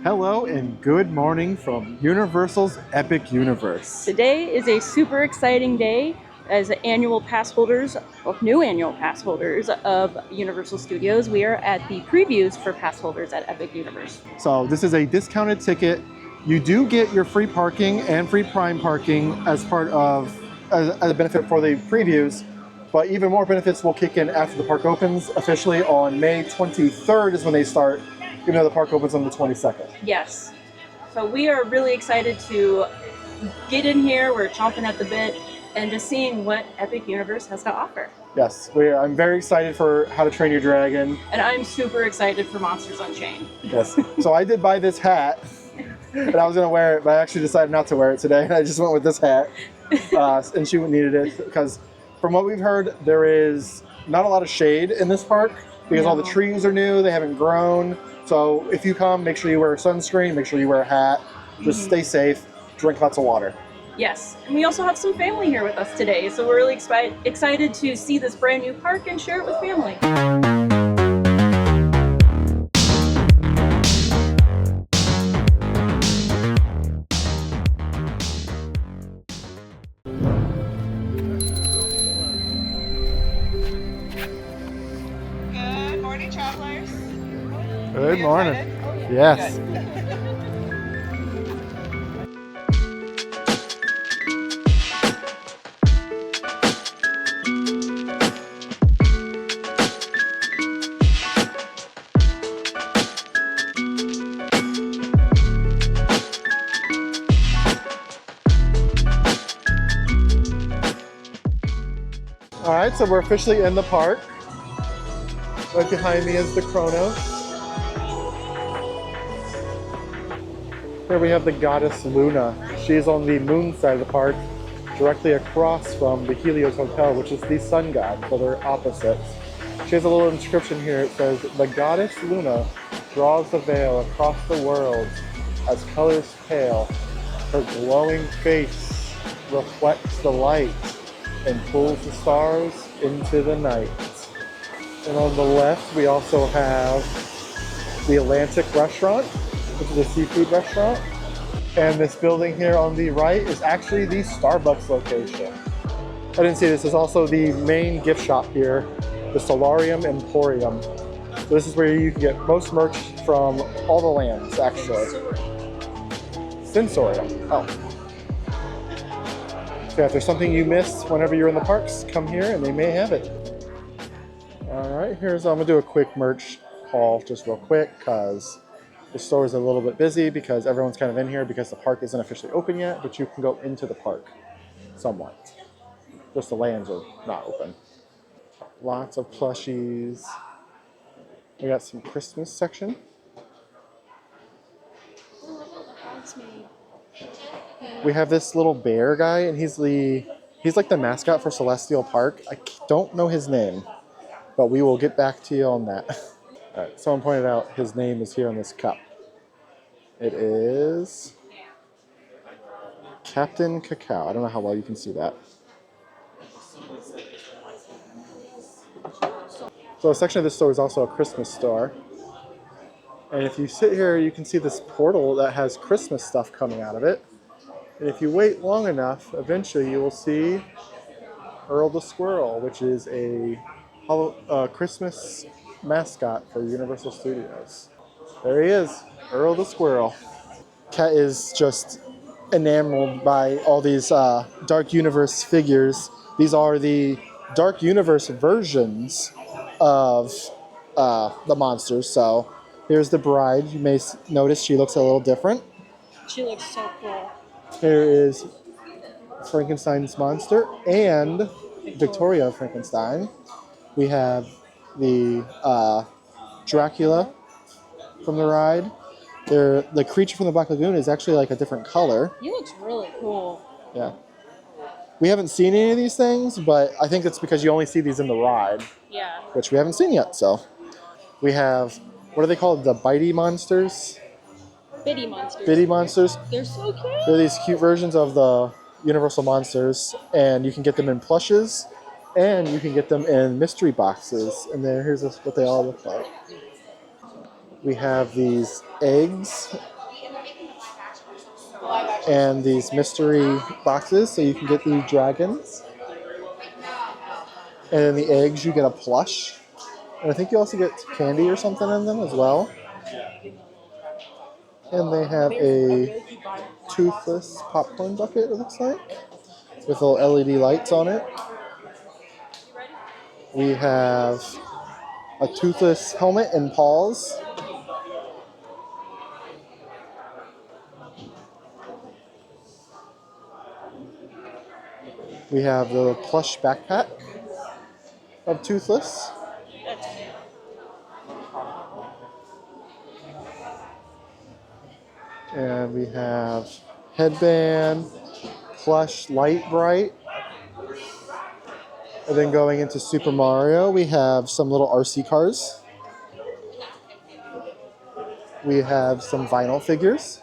Hello and good morning from Universal's Epic Universe. Today is a super exciting day as annual pass holders, new annual pass holders of Universal Studios. We are at the previews for pass holders at Epic Universe. So this is a discounted ticket. You do get your free parking and free prime parking as part of as a benefit for the previews, but even more benefits will kick in after the park opens officially on May 23rd is when they start, even though the park opens on the 22nd. Yes. So we are really excited to get in here. We're chomping at the bit and just seeing what Epic Universe has to offer. Yes, I'm very excited for How to Train Your Dragon. And I'm super excited for Monsters Unchained. Yes. So I did buy this hat, and I was going to wear it, but I actually decided not to wear it today. I just went with this hat, and she needed it because from what we've heard, there is not a lot of shade in this park because all the trees are new, they haven't grown. So if you come, make sure you wear sunscreen, make sure you wear a hat, just stay safe, drink lots of water. Yes, and we also have some family here with us today, so we're really excited to see this brand new park and share it with family. Good morning, travelers. Good morning. Yes. All right, so we're officially in the park. Right behind me is the Chronos. Here we have the goddess Luna. She's on the moon side of the park, directly across from the Helios Hotel, which is the sun god, so they're opposites. She has a little inscription here. It says, "The goddess Luna draws the veil across the world as colors pale. Her glowing face reflects the light and pulls the stars into the night." And on the left, we also have the Atlantic Restaurant, which is a seafood restaurant. And this building here on the right is actually the Starbucks location. I didn't see this. It's also the main gift shop here, the Solarium Emporium. So this is where you can get most merch from all the lands, actually. Sensorium. Oh. So yeah, if there's something you missed whenever you're in the parks, come here and they may have it. All right, I'm gonna do a quick merch haul just real quick because the store is a little bit busy because everyone's kind of in here because the park isn't officially open yet, but you can go into the park somewhat. Just the lands are not open. Lots of plushies. We got some Christmas section. We have this little bear guy, and he's like the mascot for Celestial Park. I don't know his name, but we will get back to you on that. All right, someone pointed out his name is here on this cup. It is Captain Cacao. I don't know how well you can see that. So a section of this store is also a Christmas store. And if you sit here, you can see this portal that has Christmas stuff coming out of it. And if you wait long enough, eventually you will see Earl the Squirrel, which is a Christmas mascot for Universal Studios. There he is, Earl the Squirrel. Kat is just enamored by all these Dark Universe figures. These are the Dark Universe versions of the monsters. So here's the bride. You may notice she looks a little different. She looks so cool. Here is Frankenstein's monster and Victoria Frankenstein. We have the Dracula from the ride. The creature from the Black Lagoon is actually like a different color. He looks really cool. Yeah. We haven't seen any of these things, but I think it's because you only see these in the ride. Yeah. Which we haven't seen yet, so. We have, what are they called? The Bitey monsters? Bitty monsters. Bitty monsters. They're so cute. They're these cute versions of the Universal monsters, and you can get them in plushes, and you can get them in mystery boxes. And here's what they all look like. We have these eggs and these mystery boxes, so you can get the dragons. And then the eggs, you get a plush. And I think you also get candy or something in them as well. And they have a toothless popcorn bucket, it looks like, with little LED lights on it. We have a toothless helmet and paws. We have the plush backpack of Toothless. And we have headband, plush light bright. And then going into Super Mario, we have some little RC cars. We have some vinyl figures.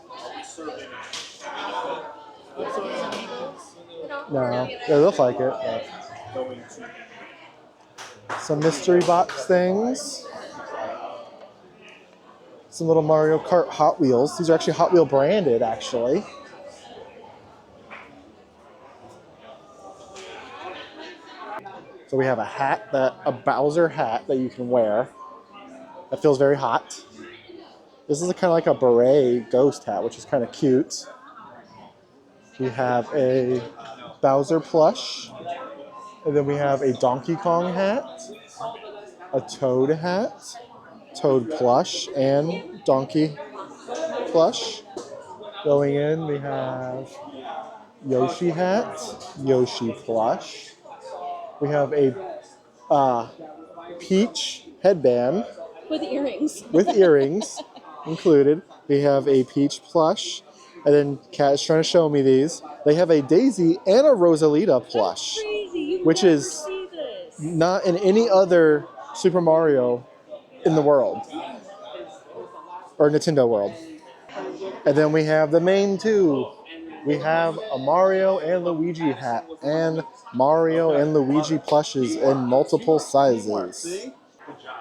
No, they look like it. But. Some mystery box things. Some little Mario Kart Hot Wheels. These are actually Hot Wheel branded, actually. So we have a Bowser hat that you can wear. That feels very hot. This is kind of like a beret ghost hat, which is kind of cute. We have a Bowser plush. And then we have a Donkey Kong hat, a Toad hat, Toad plush, and Donkey plush. Going in, we have Yoshi hat, Yoshi plush. We have a Peach headband. With earrings. With earrings included. We have a Peach plush. And then Kat is trying to show me these. They have a Daisy and a Rosalita plush. That's crazy. Which is not in any other Super Mario in the world. Or Nintendo world. And then we have the main two. We have a Mario and Luigi hat. And Mario and Luigi plushes in multiple sizes.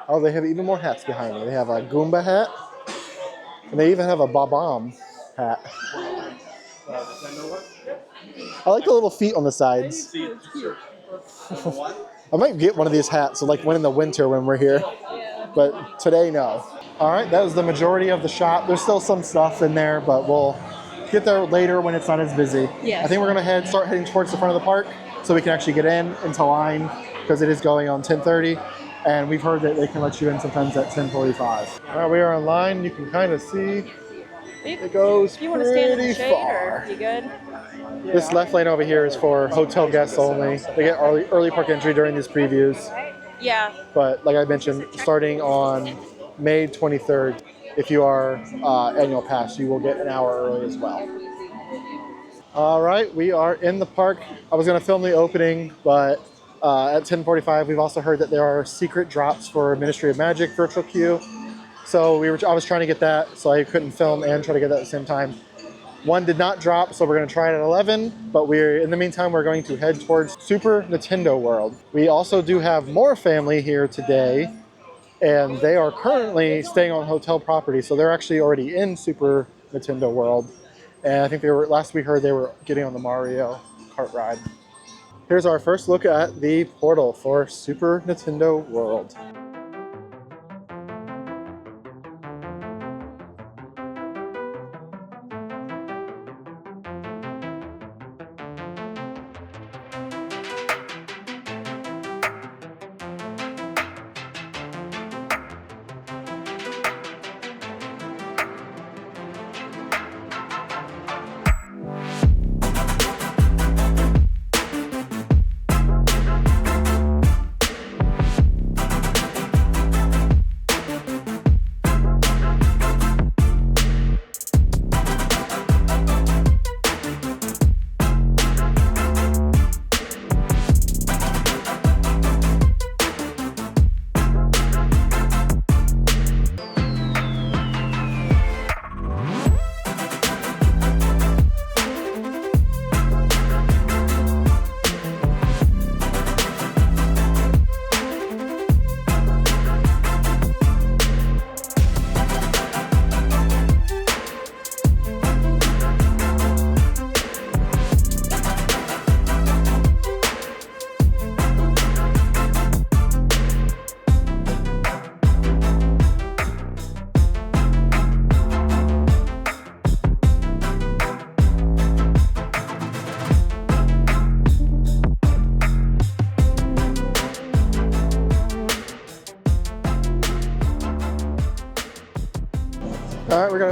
Oh, they have even more hats behind me. They have a Goomba hat. And they even have a Bob-omb hat. I like the little feet on the sides. I might get one of these hats, so like one in the winter when we're here. But today, no. All right, that was the majority of the shop. There's still some stuff in there, but we'll get there later when it's not as busy. Yeah. I think we're gonna start heading towards the front of the park so we can actually get into line because it is going on 10:30. And we've heard that they can let you in sometimes at 10:45. All right, we are in line. You can kind of see it goes you want to stand in the pretty shade, far. or you good? This left lane over here is for hotel guests only. They get early park entry during these previews. Yeah. But like I mentioned, starting on May 23rd, if you are annual pass, you will get an hour early as well. All right, we are in the park. I was going to film the opening, but at 10:45, we've also heard that there are secret drops for Ministry of Magic virtual queue. So I was trying to get that, so I couldn't film and try to get that at the same time. One did not drop, so we're going to try it at 11. But in the meantime, we're going to head towards Super Nintendo World. We also do have more family here today, and they are currently staying on hotel property, so they're actually already in Super Nintendo World. And I think last we heard they were getting on the Mario Kart ride. Here's our first look at the portal for Super Nintendo World.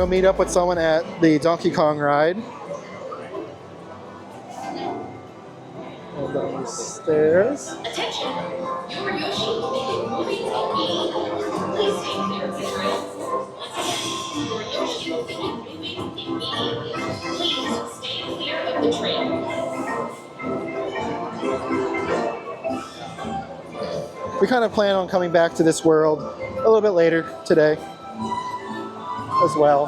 meet up with someone at the Donkey Kong ride. And down the stairs. Attention! Your Yoshi will begin moving technique. Please stay clear of the trail. Once again, your Yoshi will begin moving immediately. Please stay clear of the trail. We kind of plan on coming back to this world a little bit later today as well.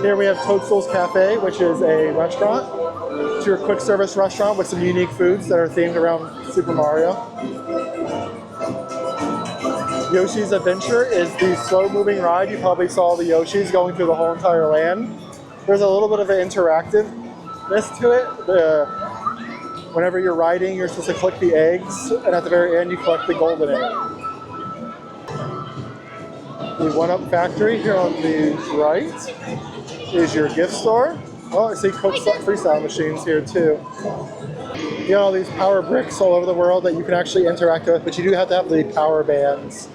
Here we have Toadstool's Cafe, which is a restaurant. It's your quick service restaurant with some unique foods that are themed around Super Mario. Yoshi's Adventure is the slow-moving ride. You probably saw the Yoshis going through the whole entire land. There's a little bit of an interactiveness to it. Whenever you're riding, you're supposed to collect the eggs, and at the very end, you collect the golden egg. The One-Up Factory here on the right is your gift store. Oh, I see Coke freestyle machines here too. You know, all these power bricks all over the world that you can actually interact with, but you do have to have the power bands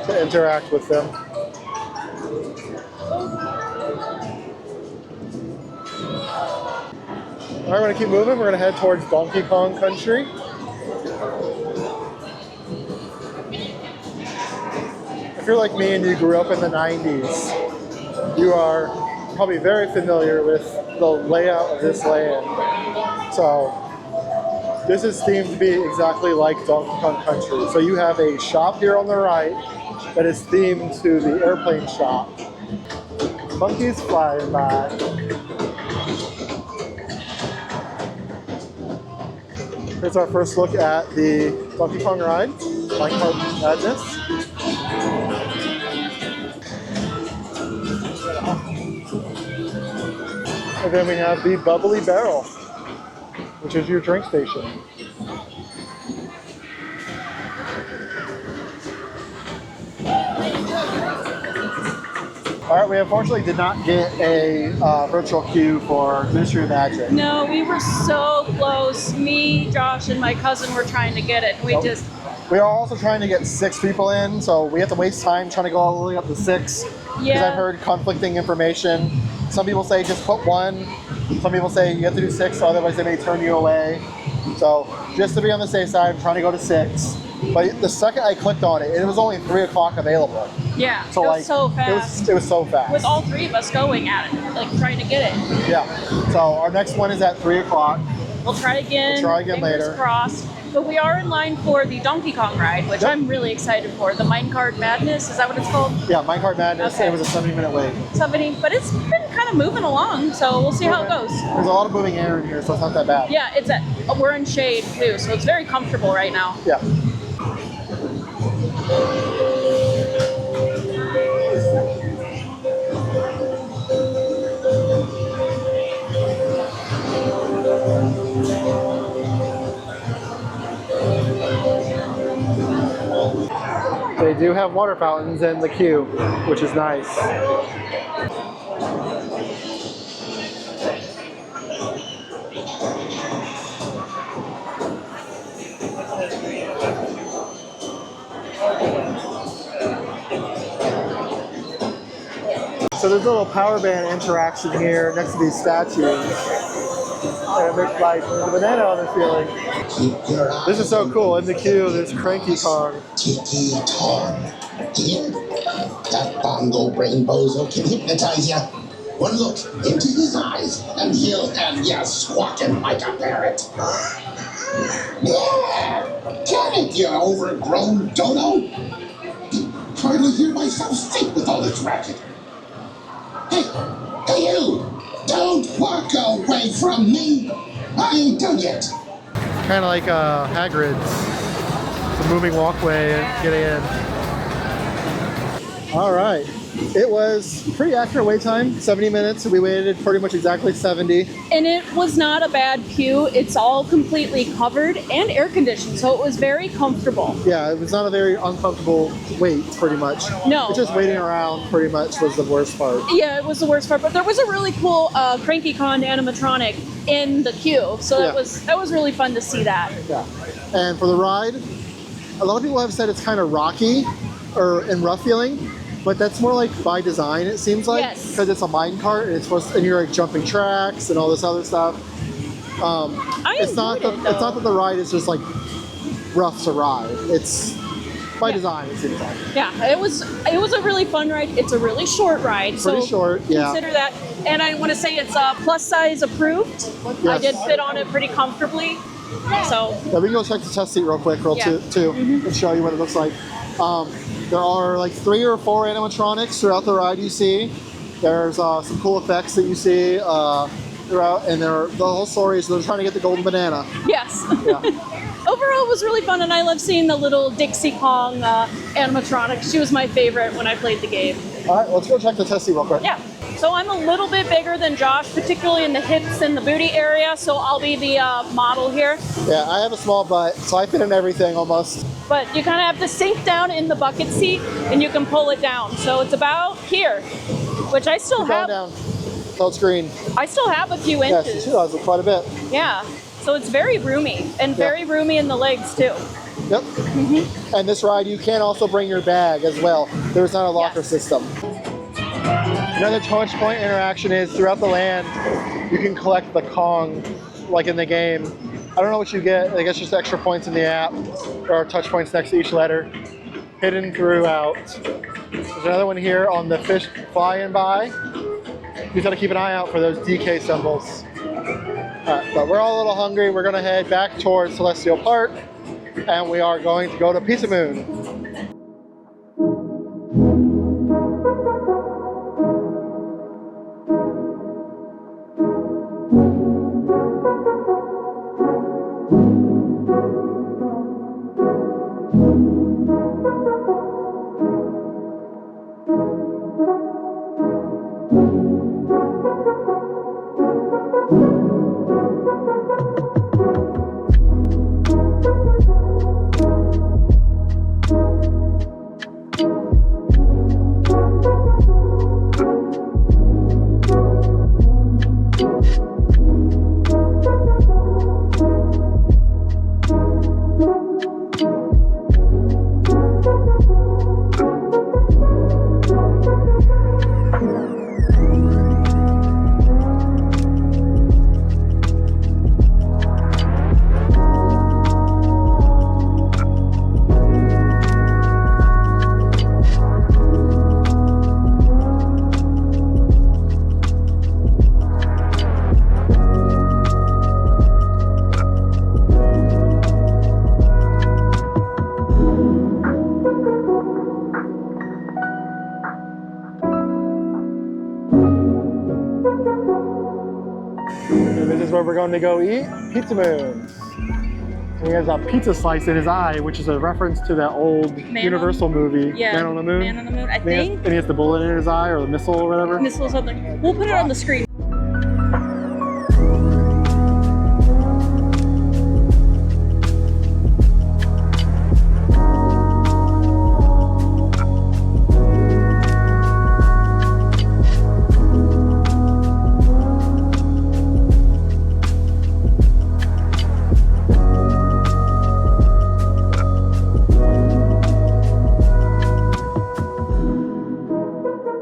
to interact with them. All right, we're gonna keep moving. We're gonna head towards Donkey Kong Country. If you're like me and you grew up in the 90s, you are probably very familiar with the layout of this land. So this is themed to be exactly like Donkey Kong Country. So you have a shop here on the right that is themed to the airplane shop. Monkeys flying by. Here's our first look at the Donkey Kong ride, Minecart Madness. And then we have the Bubbly Barrel, which is your drink station. All right, we unfortunately did not get a virtual queue for Ministry of Magic. No, we were so close. Me, Josh, and my cousin were trying to get it. We are also trying to get 6 people in, so we have to waste time trying to go all the way up to 6. Because I've heard conflicting information. Some people say just put 1. Some people say you have to do 6, otherwise they may turn you away. So just to be on the safe side, I'm trying to go to 6. But the second I clicked on it, it was only 3 o'clock available. Yeah, so it was so fast. It was so fast. With all 3 of us going at it, like trying to get it. Yeah. So our next one is at 3 o'clock. We'll try again. Fingers later. Crossed. But we are in line for the Donkey Kong ride, which I'm really excited for. The Minecart Madness, is that what it's called? Yeah, Minecart Madness. Okay. It was a 70-minute wait. 70, but it's been kind of moving along, so we'll see how it goes. There's a lot of moving air in here, so it's not that bad. Yeah, we're in shade too, so it's very comfortable right now. Yeah. They do have water fountains in the queue, which is nice. So there's a little power band interaction here next to these statues. And it looks like there's a banana on the ceiling. This is so cool. In the queue, there's Cranky Kong. Tiki Kong. Here, that bongo brain bozo can hypnotize ya. One look into his eyes, and he'll have ya squawking like a parrot. Yeah! Get it, you overgrown dodo! Hardly hear myself think with all this racket. Hey, you! Don't walk away from me! I ain't done yet! Kind of like Hagrid's. It's a moving walkway and get in. All right. It was pretty accurate wait time, 70 minutes. We waited pretty much exactly 70. And it was not a bad queue. It's all completely covered and air conditioned, so it was very comfortable. Yeah, it was not a very uncomfortable wait, pretty much. No. It's just waiting around pretty much was the worst part. Yeah, it was the worst part, but there was a really cool Cranky Kong animatronic in the queue, so that was really fun to see that. Yeah. And for the ride, A lot of people have said it's kind of rocky and rough feeling, but that's more like by design, it seems like. Yes. Because it's a mine cart and and you're like jumping tracks and all this other stuff. It's not that the ride is just like rough to ride. It's by design, it seems like. Yeah, it was a really fun ride. It's a really short ride, Pretty short, yeah. Consider that. And I want to say it's plus size approved. Yes. I did fit on it pretty comfortably. So yeah, we can go check the test seat real quick, too, and show you what it looks like. There are like 3 or 4 animatronics throughout the ride you see. There's some cool effects that you see throughout, and the whole story is they're trying to get the golden banana. yes. Yeah. Overall, it was really fun, and I love seeing the little Dixie Kong animatronic. She was my favorite when I played the game. All right, let's go check the test seat real quick. Yeah. So I'm a little bit bigger than Josh, particularly in the hips and the booty area, so I'll be the model here. Yeah, I have a small butt, so I fit in everything almost. But you kind of have to sink down in the bucket seat, and you can pull it down. So it's about here, which I still Keep have. going down. So it's green. I still have a few Yes, inches. she does quite a bit. Yeah. So it's very roomy, and very roomy in the legs too. Yep. And this ride, you can also bring your bag as well. There's not a locker system. Another touch point interaction is throughout the land, you can collect the Kong, like in the game. I don't know what you get. I guess just extra points in the app. There are touch points next to each letter, hidden throughout. There's another one here on the fish flying by. You just got to keep an eye out for those DK symbols. But we're all a little hungry. We're going to head back towards Celestial Park, and we are going to go to Pizza Moon. This is where we're going to go eat Pizza Moon. And he has a pizza slice in his eye, which is a reference to that old Universal movie, Man on the Moon. Man on the Moon, I think. And he has the bullet in his eye, or the missile or whatever. Missile something. We'll put it on the screen.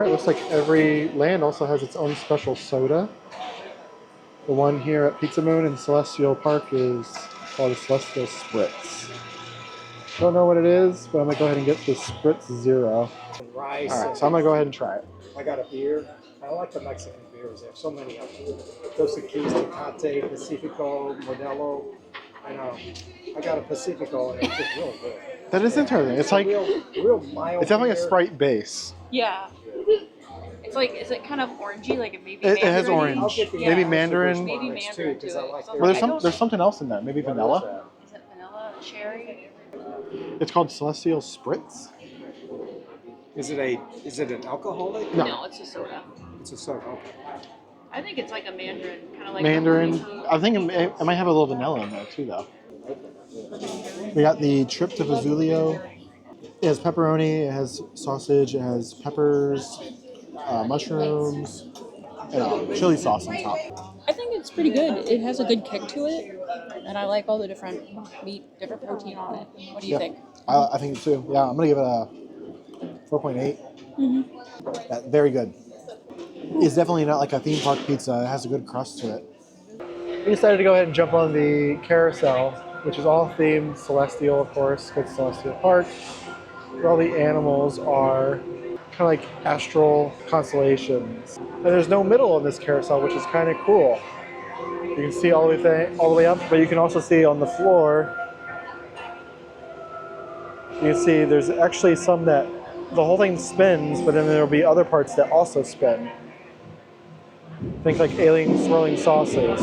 It looks like every land also has its own special soda. The one here at Pizza Moon in Celestial Park is called a Celestial Spritz. Don't know what it is, but I'm gonna go ahead and get the Spritz Zero. Rice. Alright, so I'm gonna go ahead and try it. I got a beer. I like the Mexican beers. They have so many of them. Dos Equis, Tecate, Pacifico, Modelo. I know. I got a Pacifico and it's just really good. That is interesting. It's like, real mild. it's definitely a beer. Sprite base. Yeah. It's like, is it kind of orangey, like it maybe It has mandarin-y? I'll orange. get the Maybe Anheuser-Busch Mandarin. Maybe Mix, Mandarin too, 'cause to I it. like So their- Well, there's something else in there. Maybe What vanilla. is that? Is it vanilla, cherry? It's called Celestial Spritz. Is it an alcoholic? No. It's a soda. It's a soda. Okay. I think it's like a mandarin, kind of like Mandarin. A I think it might have a little vanilla in there too, though. We got the Trip to Vesuvio. It has pepperoni, it has sausage, it has peppers, mushrooms, and chili sauce on top. I think it's pretty good. It has a good kick to it, and I like all the different meat, different protein on it. What do you think? I think so too. Yeah, I'm gonna give it a 4.8. Yeah, very good. It's definitely not like a theme park pizza. It has a good crust to it. We decided to go ahead and jump on the carousel, which is all themed celestial, of course, good celestial park. Where all the animals are kind of like astral constellations. And there's no middle on this carousel, which is kind of cool. You can see all the way up, but you can also see on the floor. You can see there's actually some that the whole thing spins, but then there'll be other parts that also spin. Think like alien swirling saucers.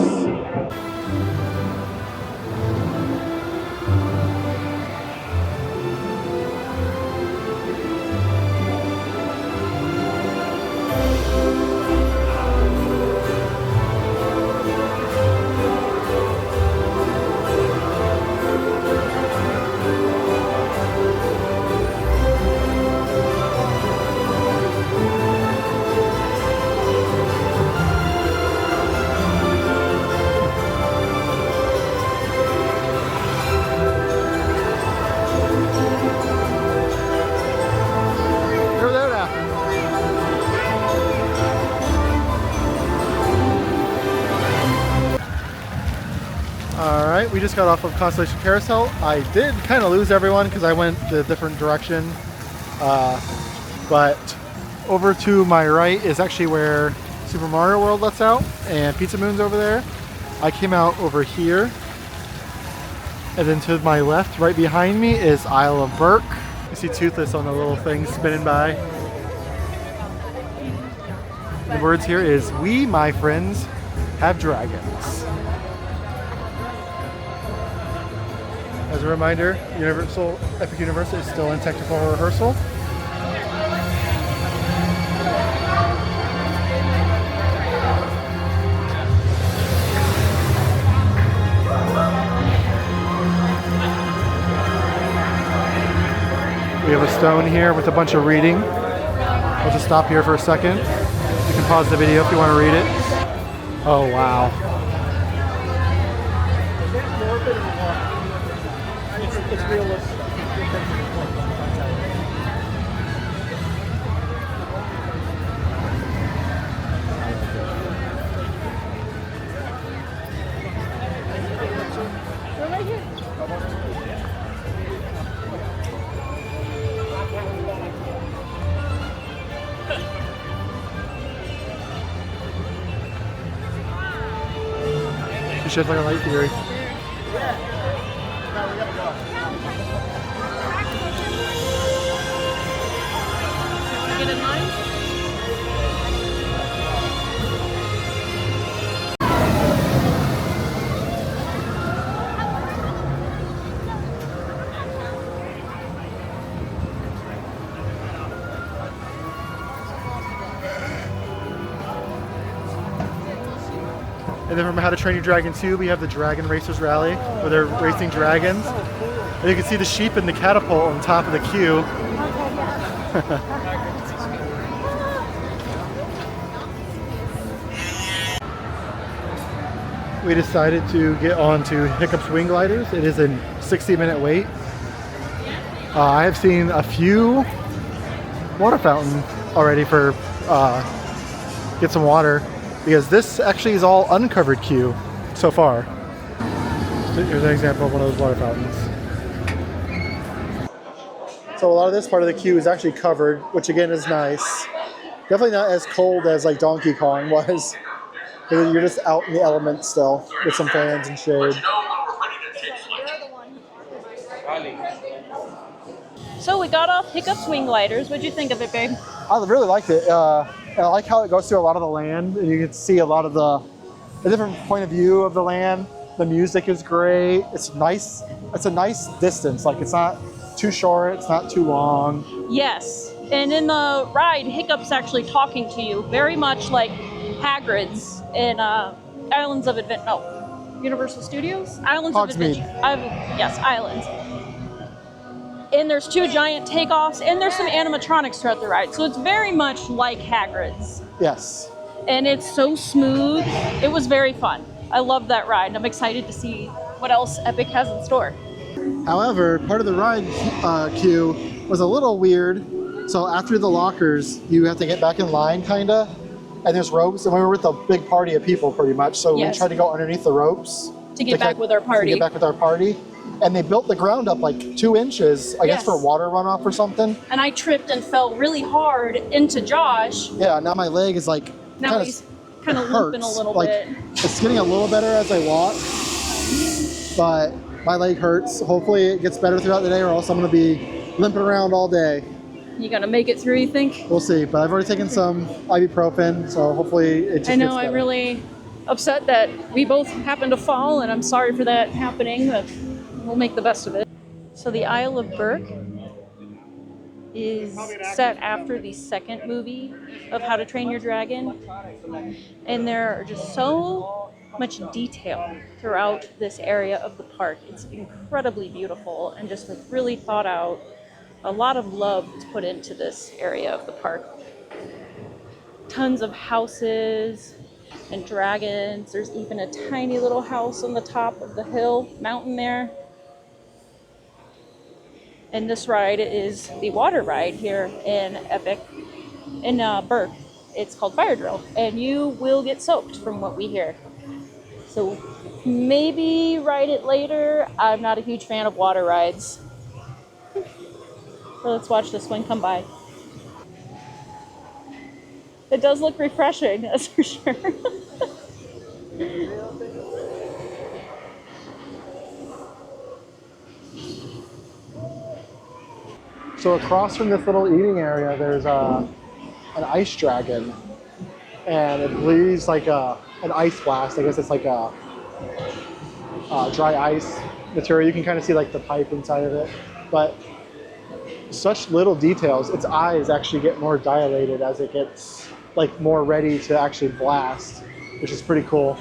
Alright, we just got off of Constellation Carousel. I did kind of lose everyone because I went a different direction. But over to my right is actually where Super Mario World lets out, and Pizza Moon's over there. I came out over here. And then to my left, right behind me, is Isle of Berk. You see Toothless on the little thing spinning by. The words here is, "We, my friends, have dragons." As a reminder, Epic Universal is still in technical rehearsal. We have a stone here with a bunch of reading. We'll just stop here for a second. You can pause the video if you want to read it. Oh, wow. It's realistic. It's just like a light theory. Get in line. And then from How to Train Your Dragon 2, we have the Dragon Racers Rally, where they're racing dragons. And you can see the sheep and the catapult on top of the queue. We decided to get on to Hiccup's Wing Gliders. It is a 60-minute wait. I have seen a few water fountain already for get some water, because this actually is all uncovered queue so far. So here's an example of one of those water fountains. So a lot of this part of the queue is actually covered, which again is nice. Definitely not as cold as like Donkey Kong was. You're just out in the elements still with some fans and shade. So we got off Hiccup's Wing Gliders. What'd you think of it, babe? I really liked it. And I like how it goes through a lot of the land, and you can see a lot of a different point of view of the land. The music is great. It's nice. It's a nice distance. Like, it's not too short. It's not too long. Yes. And in the ride, Hiccup's actually talking to you, very much like Hagrid's in Islands of Adventure. No, Universal Studios? Islands of Adventure. Yes, Islands. And there's two giant takeoffs, and there's some animatronics throughout the ride. So it's very much like Hagrid's. Yes. And it's so smooth. It was very fun. I love that ride. I'm excited to see what else Epic has in store. However, part of the ride queue was a little weird. So after the lockers, you have to get back in line, kinda. And there's ropes, and we were with a big party of people, pretty much. So Yes. we tried to go underneath the ropes To get back with our To party. get back with our party, and they built the ground up like 2 inches, I guess, Yes. for water runoff or something. And I tripped and fell really hard into Josh. Yeah, now my leg is like Now he's kind of limping a little like, bit. It's getting a little better as I walk, but my leg hurts. Hopefully it gets better throughout the day, or else I'm gonna be limping around all day. You gonna make it through, you think? We'll see, but I've already taken some ibuprofen, so hopefully it just I know, gets better. I'm really upset that we both happened to fall, and I'm sorry for that happening, but we'll make the best of it. So the Isle of Berk is set after the second movie of How to Train Your Dragon, and there are just so much detail throughout this area of the park. It's incredibly beautiful and just like really thought out. A lot of love is put into this area of the park. Tons of houses and dragons. There's even a tiny little house on the top of the mountain there. And this ride is the water ride here in Berk. It's called Fire Drill, and you will get soaked from what we hear. So maybe ride it later. I'm not a huge fan of water rides. So let's watch this one come by. It does look refreshing, that's for sure. So across from this little eating area, there's an ice dragon, and it breathes like an ice blast. I guess it's like a dry ice material. You can kind of see like the pipe inside of it, but such little details. Its eyes actually get more dilated as it gets like more ready to actually blast, which is pretty cool.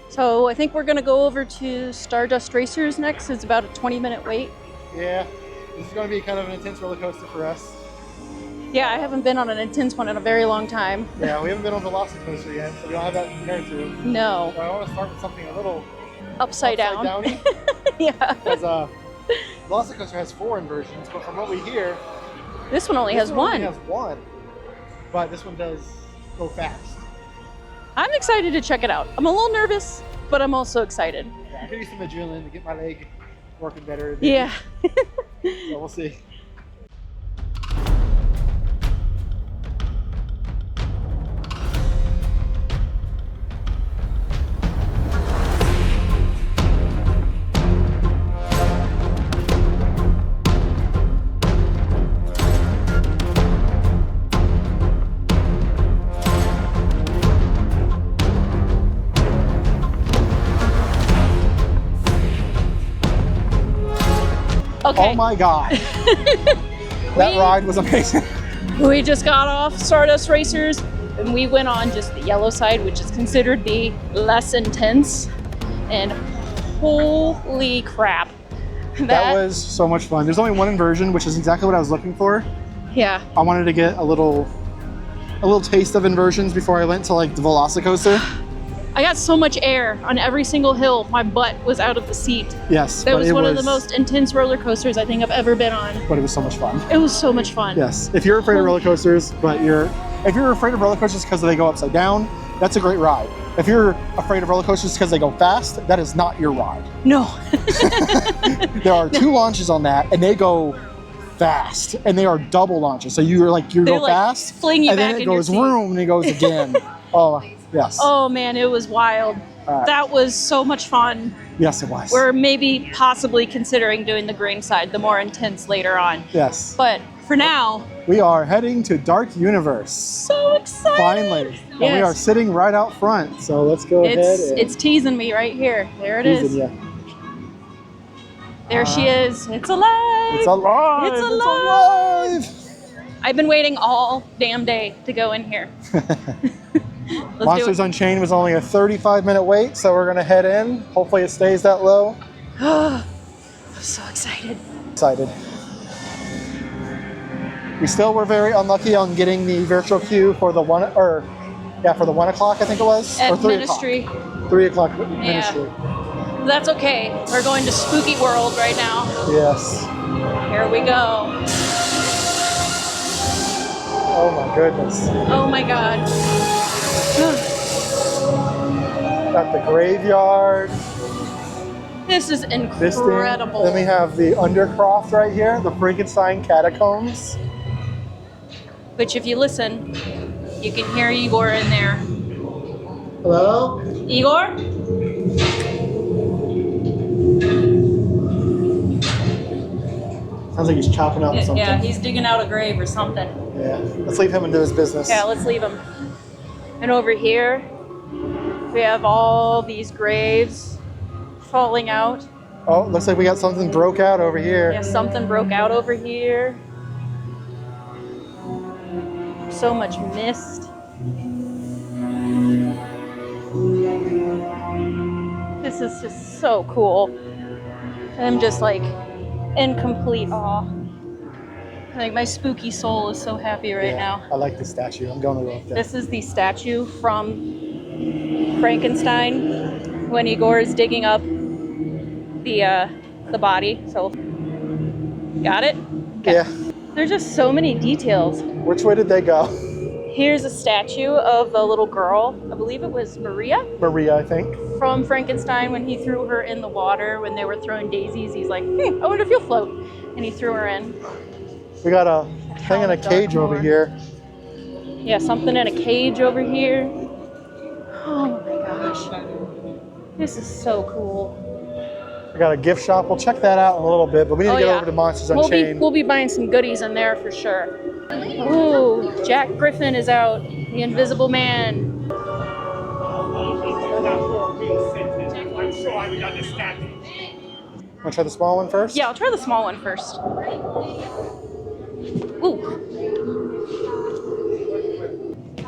So I think we're gonna go over to Stardust Racers next. It's about a 20-minute wait. Yeah, this is going to be kind of an intense roller coaster for us. Yeah, I haven't been on an intense one in a very long time. Yeah, we haven't been on the Velocicoaster yet, so we don't have that to compare to. No, So I want to start with something a little upside down. downy, Yeah. because Velocicoaster has 4 inversions, but from what we hear, This one only has This one. only has one, but this one does go fast. I'm excited to check it out. I'm a little nervous, but I'm also excited. Yeah, I could use some adrenaline to get my leg working better. Yeah. So we'll see. Okay. Oh my god. That ride was amazing. We just got off Stardust Racers and we went on just the yellow side, which is considered the less intense. And holy crap. That was so much fun. There's only one inversion, which is exactly what I was looking for. Yeah. I wanted to get a little taste of inversions before I went to like the Velocicoaster. I got so much air on every single hill. My butt was out of the seat. Yes. That but was it one of the most intense roller coasters I think I've ever been on. But it was so much fun. It was so much fun. Yes. If you're afraid of roller coasters, if you're afraid of roller coasters because they go upside down, that's a great ride. If you're afraid of roller coasters because they go fast, that is not your ride. No. There are 2 launches on that, and they go fast, and they are double launches. So you go like fast, fling you and back then it in your goes seat. vroom, and it goes again. Oh yes. Oh man, it was wild. That was so much fun. Yes, it was. We're maybe possibly considering doing the green side, the more intense later on. Yes. But for now, We are heading to Dark Universe. so excited. Finally. And we Yes. are sitting right out front. So let's go ahead and It's teasing me right here. There it is. teasing ya. There she is. It's alive. It's alive. It's It's alive. alive. I've been waiting all damn day to go in here. Let's Monsters do it. Unchained was only a 35-minute wait, so we're gonna head in. Hopefully it stays that low. I'm so excited. Excited. We still were very unlucky on getting the virtual queue for the for the 1 o'clock, I think it was, At or 3 Ministry. o'clock. 3 o'clock Ministry. That's okay. We're going to Spooky World right now. Yes. Here we go. Oh my goodness. Oh my god. Got the graveyard. This is This thing. incredible. Then we have the Undercroft right here, the Frankenstein catacombs. Which, if you listen, you can hear Igor in there. Hello? Igor? Sounds like he's chopping up something. Yeah, he's digging out a grave or something. Yeah. Let's leave him and do his business. Yeah, let's leave him. And over here, we have all these graves falling out. Oh, looks like we got something broke out over here. Yeah, something broke out over here. So much mist. This is just so cool. I'm just like in complete awe. Like my spooky soul is so happy right now. I like the statue. I'm going to go up there. This is the statue from Frankenstein when Igor is digging up the body. So, got it? Okay. Yeah. There's just so many details. Which way did they go? Here's a statue of a little girl. I believe it was Maria Maria, I think. from Frankenstein when he threw her in the water when they were throwing daisies. He's like, I wonder if you'll float. And he threw her in. We got a thing in a cage over here. Yeah, something in a cage over here. Oh my gosh. This is so cool. We got a gift shop. We'll check that out in a little bit, but we need to get over to Monsters Unchained. We'll be buying some goodies in there for sure. Ooh, Jack Griffin is out. The Invisible Man. Want to try the small one first? Yeah, I'll try the small one first. Ooh.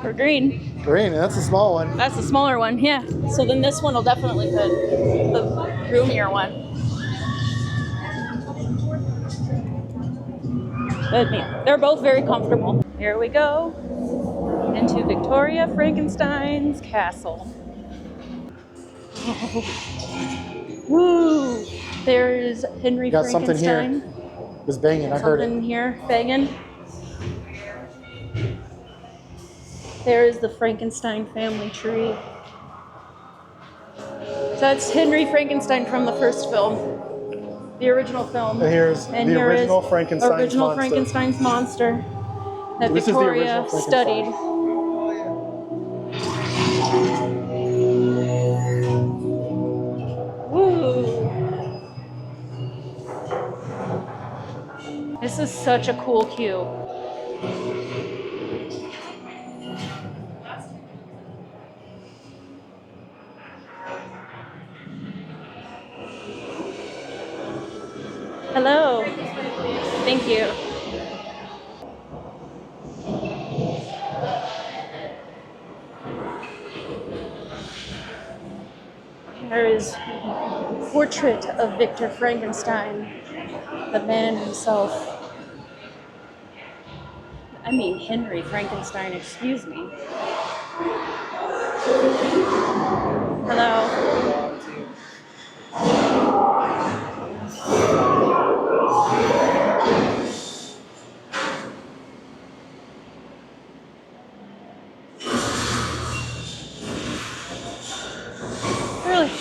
Or green. Green, that's the small one. That's the smaller one, yeah. So then this one will definitely fit the roomier one. But yeah, they're both very comfortable. Here we go into Victoria Frankenstein's castle. Woo! There's Henry Got something here. Frankenstein. It was banging, I heard Something it. here banging. There is the Frankenstein family tree. So that's Henry Frankenstein from the first film, the original film. And here's And the here is original Frankenstein's original monster. Frankenstein's monster that This is the Victoria original Frankenstein. studied. Woo! This is such a cool cube. Hello. Thank you. There is a portrait of Victor Frankenstein, the man himself. I mean, Henry Frankenstein, excuse me. Hello. Really?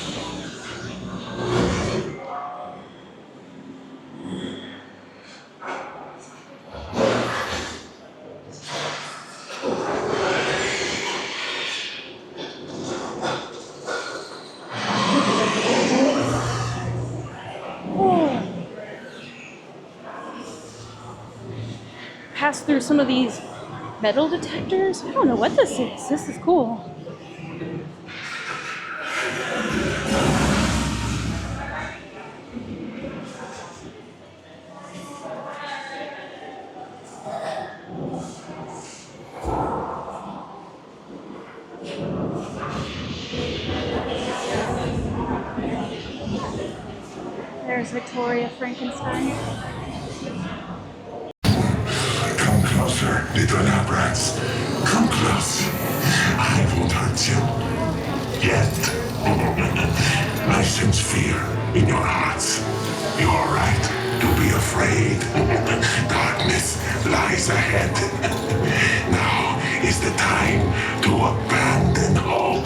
pass through some of these metal detectors. I don't know what this is. This is cool. There's Victoria Frankenstein. Come closer, little lab rats. Come close. I won't hurt you. Yet. I sense fear in your hearts. You are right to be afraid. Darkness lies ahead. Now is the time to abandon hope.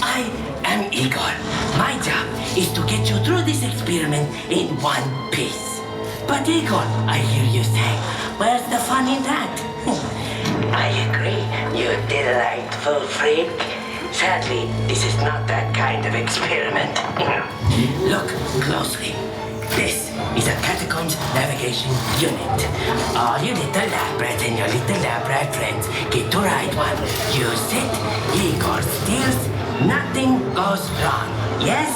I am Igor. My job is to get you through this experiment in one piece. But Igor, I hear you say, where's the fun in that? I agree, you delightful freak. Sadly, this is not that kind of experiment. Look closely. This is a catacombs navigation unit. All you little lab rats and your little lab rat friends get to ride one. Use it, Igor steers, nothing goes wrong. Yes?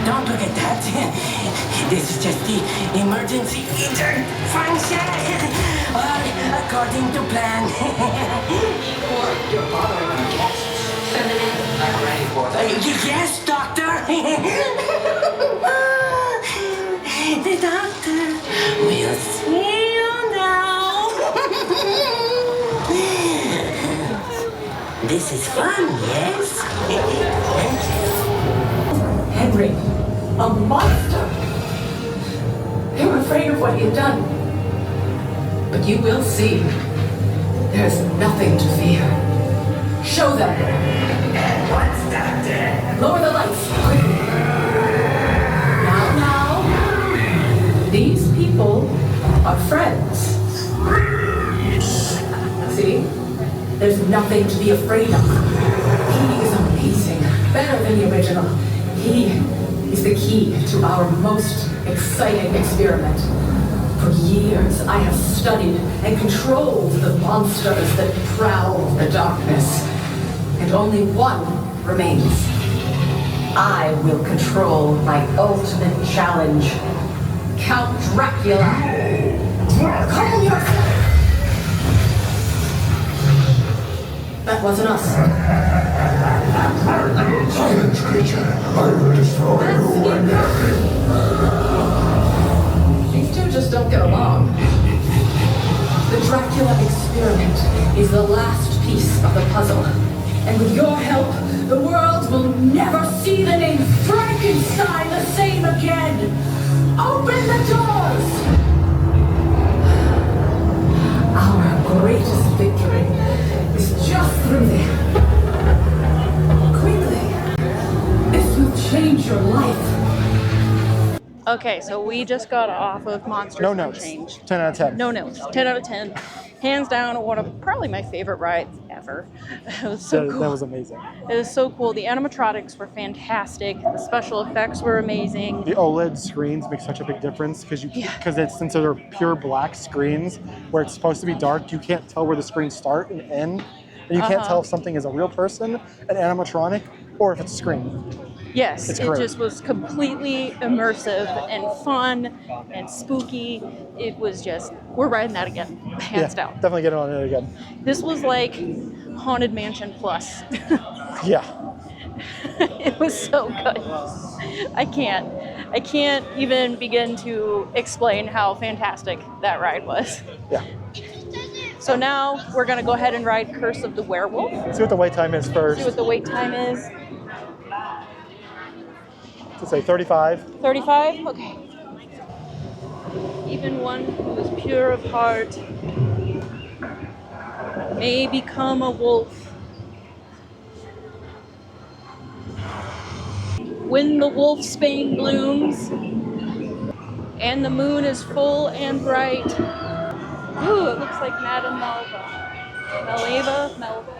Don't look at that. This is just the emergency function. All according to plan. Igor, you're bothering our guests. Send them in. I'm ready for them. Yes, doctor. The doctor will see you now. This is fun, yes? Henry, a monster. They were afraid of what he had done. But you will see. There's nothing to fear. Show them. What's doctor? Lower the lights, quickly. Now. These people are friends. See? There's nothing to be afraid of. He is amazing. Better than the original. He is the key to our most exciting experiment. For years, I have studied and controlled the monsters that prowl the darkness. And only one remains. I will control my ultimate challenge. Count Dracula. Calm yourself! That wasn't us. Silence, creature. I will destroy you. These two just don't get along. The Dracula experiment is the last piece of the puzzle. And with your help, the world will never see the name Frankenstein the same again. Open the doors! Our greatest victory is just through there. Quickly, this will change your life. Okay, so we just got off of Monsters No notes. Unchanged. 10 out of 10. No notes. 10 out of 10. Hands down, one of probably my favorite rides ever. It was so cool. That was amazing. It was so cool. The animatronics were fantastic. The special effects were amazing. The OLED screens make such a big difference because since they're pure black screens where it's supposed to be dark, you can't tell where the screens start and end. And you can't tell if something is a real person, an animatronic, or if it's a screen. Yes, It's it great. just was completely immersive and fun and spooky. It was just, we're riding that again, hands down. Definitely get on it again. This was like Haunted Mansion Plus. Yeah. It was so good. I can't even begin to explain how fantastic that ride was. Yeah. So now we're gonna go ahead and ride Curse of the Werewolf. See what the wait time is first. See what the wait time is. Let's say 35. 35? Okay. Even one who is pure of heart may become a wolf. When the wolfsbane blooms and the moon is full and bright. Ooh, it looks like Madame Malva. Malva?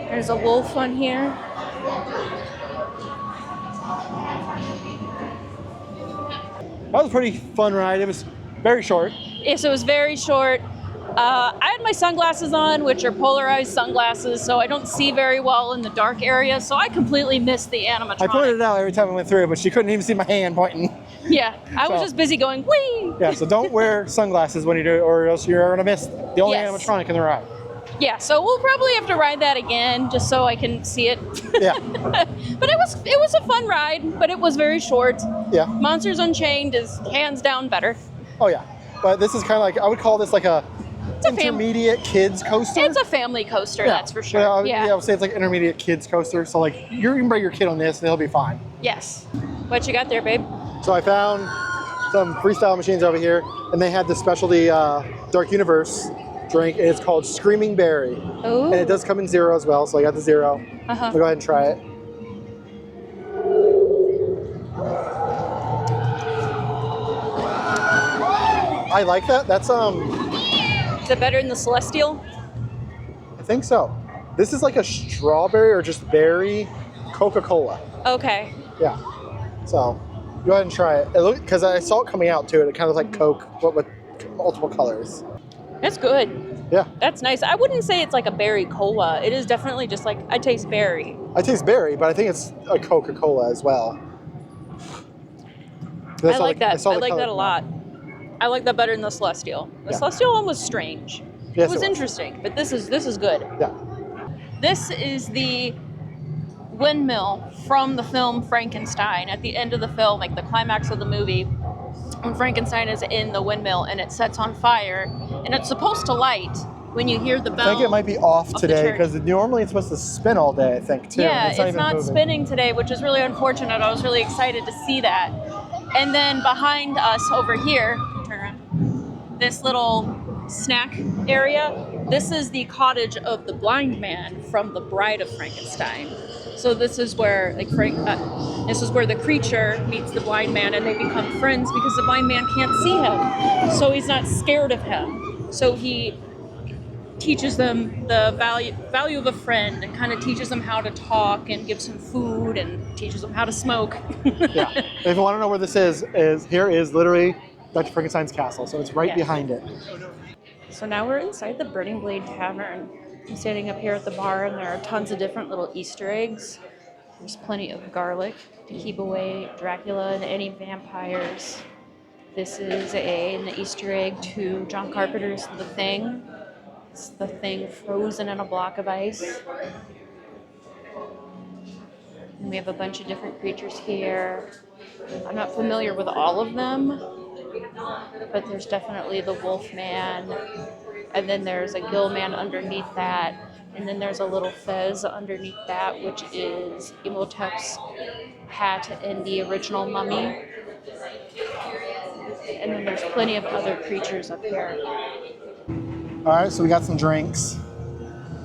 There's a wolf on here. That was a pretty fun ride. It was very short. Yes, it was very short. I had my sunglasses on, which are polarized sunglasses, so I don't see very well in the dark area, so I completely missed the animatronic. I pointed it out every time I went through, but she couldn't even see my hand pointing. Yeah, I was So- just busy going, whee! Yeah, so don't wear sunglasses when you do it, or else you're going to miss the only Yes. animatronic in the ride. Yeah, so we'll probably have to ride that again, just so I can see it. Yeah, But it was a fun ride, but it was very short. yeah. Monsters Unchained is hands down better. Oh, yeah. But this is kind of like, I would call this like a a fam- intermediate kids coaster. It's a family coaster, Yeah. that's for sure. Yeah, Yeah. I would say it's like intermediate kids coaster. So like you can bring your kid on this and they'll be fine. Yes. What you got there, babe? So I found some freestyle machines over here, and they had the specialty Dark Universe drink, and it's called Screaming Berry. Ooh. And it does come in zero as well, so I got the zero. Uh-huh. I'll go ahead and try it. I like that. That's Is it better than the Celestial? I think so. This is like a strawberry or just berry Coca-Cola. Okay. Yeah. So go ahead and try it. It looked, because I saw it coming out too, and it kind of looked like Coke, but with multiple colors. That's good. Yeah. That's nice. I wouldn't say it's like a berry cola. It is definitely just like, I taste berry. I taste berry, but I think it's a Coca-Cola as well. I like that. saw I the like color that a come lot. out. I like that better than the Celestial. The Yeah. Celestial one was strange. Yes, it was interesting, but this is good. Yeah. This is the windmill from the film Frankenstein. At the end of the film, like the climax of the movie, when Frankenstein is in the windmill and it sets on fire, and it's supposed to light when you hear the bell. I think it might be off of the today church. because normally it's supposed to spin all day, I think, too. Yeah, and it's even not moving. spinning today, which is really unfortunate. I was really excited to see that. And then behind us over here, turn around, this little snack area, this is the cottage of the blind man from The Bride of Frankenstein. So this is where this is where the creature meets the blind man, and they become friends because the blind man can't see him. So he's not scared of him. So he teaches them the value of a friend, and kind of teaches them how to talk, and gives them food, and teaches them how to smoke. Yeah. If you want to know where this is here is literally Dr. Frankenstein's castle. So it's right Yes. behind it. So now we're inside the Burning Blade Tavern. I'm standing up here at the bar, and there are tons of different little Easter eggs. There's plenty of garlic to keep away Dracula and any vampires. This is an Easter egg to John Carpenter's The Thing. It's the Thing frozen in a block of ice. And we have a bunch of different creatures here. I'm not familiar with all of them, but there's definitely the Wolf Man, and then there's a Gill Man underneath that, and then there's a little Fez underneath that, which is Imhotep's hat in the original Mummy. And then there's plenty of other creatures up here. All right, so we got some drinks.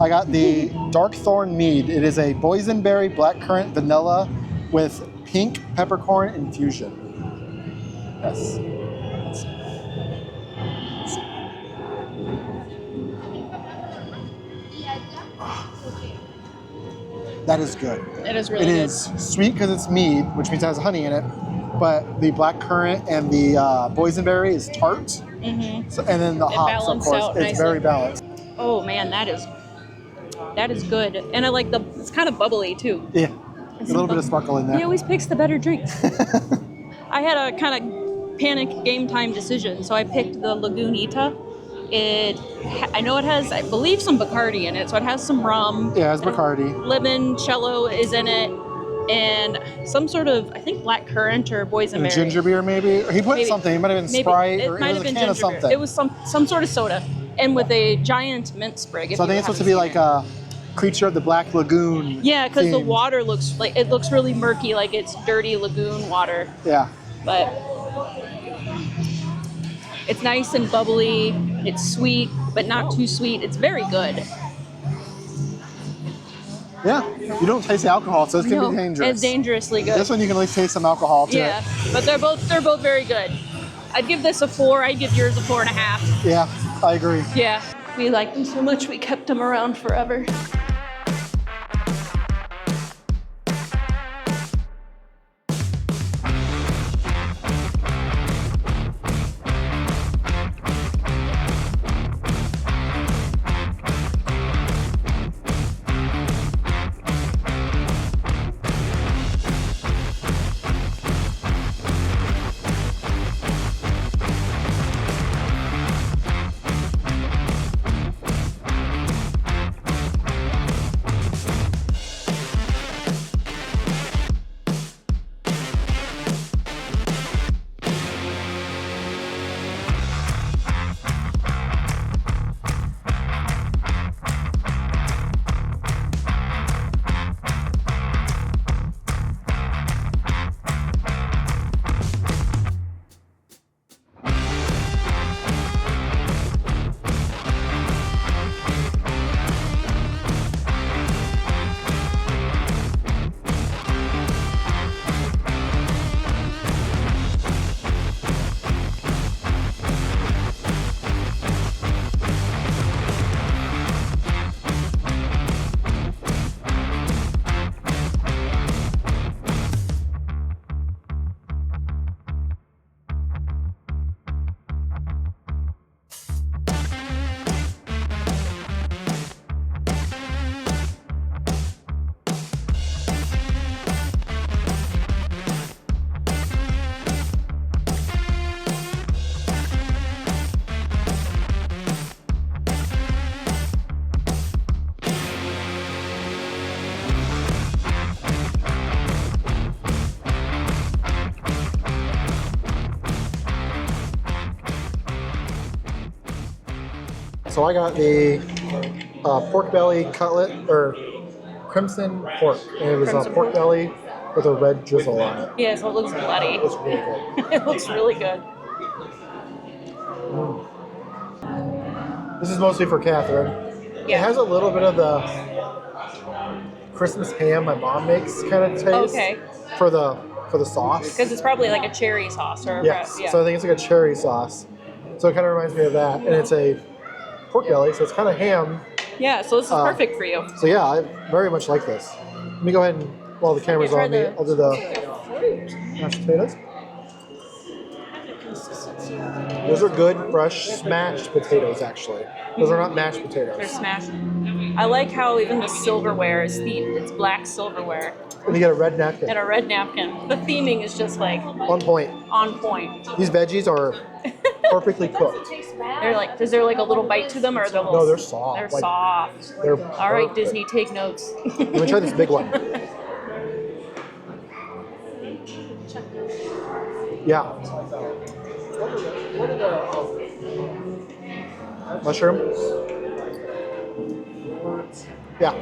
I got the Dark Thorn Mead. It is a boysenberry, blackcurrant, vanilla with pink peppercorn infusion. Yes. That is good. It is really It good. is sweet because it's mead, which means it has honey in it. But the blackcurrant and the boysenberry is tart. Mm-hmm. So, and then the hops, of balanced course, out it's nicely. very balanced. Oh man, that is good. And I like it's kind of bubbly too. Yeah, a little bit of sparkle in there. He always picks the better drinks. I had a kind of panic game time decision, so I picked the Lagunita. I know it has, I believe, some Bacardi in it, so it has some rum. Yeah, it has Bacardi. Limoncello is in it, and some sort of, I think, black currant or And boysenberry. ginger beer, maybe? He put Maybe. something. It might have been Maybe. Sprite, It or might it have was a been can of ginger beer. something. It was some sort of soda, and with a giant mint sprig. if So I you think it's supposed to haven't be seen like it. a creature of the Black Lagoon. Yeah, because the themed. water looks really murky, like it's dirty lagoon water. Yeah. But it's nice and bubbly. It's sweet, but not too sweet. It's very good. Yeah. You don't taste the alcohol, so it's going to be dangerous. It's dangerously good. This one you can at least taste some alcohol to Yeah, it. but they're both very good. I'd give this a 4. I'd give yours a 4.5. Yeah, I agree. Yeah. We liked them so much we kept them around forever. So I got the pork belly cutlet, or crimson pork. And it was Crimson pork pork? belly with a red drizzle on it. Yeah, so it looks bloody. It's really good. It looks really good. This is mostly for Catherine. It Yeah. has a little bit of the Christmas ham my mom makes kind of taste Okay. for the sauce. Because it's probably like a cherry sauce or Yes, yeah. so I think it's like a cherry sauce. So it kind of reminds me of that. And it's a pork belly, so it's kind of ham. Yeah, so this is perfect for you. So yeah, I very much like this. Let me go ahead and, while the camera's try on me, the- I'll do the mashed potatoes. Those are good, fresh, smashed potatoes, actually. Those are not mashed potatoes. They're smashed. I like how even the silverware is themed. It's black silverware And you get a red napkin. and a red napkin. The theming is just like On point. on point. These veggies are perfectly cooked. They're like, is there like a little bite to them, or they're No, they're soft. They're Like, soft. They're All right, perfect. Disney, take notes. Let me try this big one. Yeah. Mushroom. Yeah.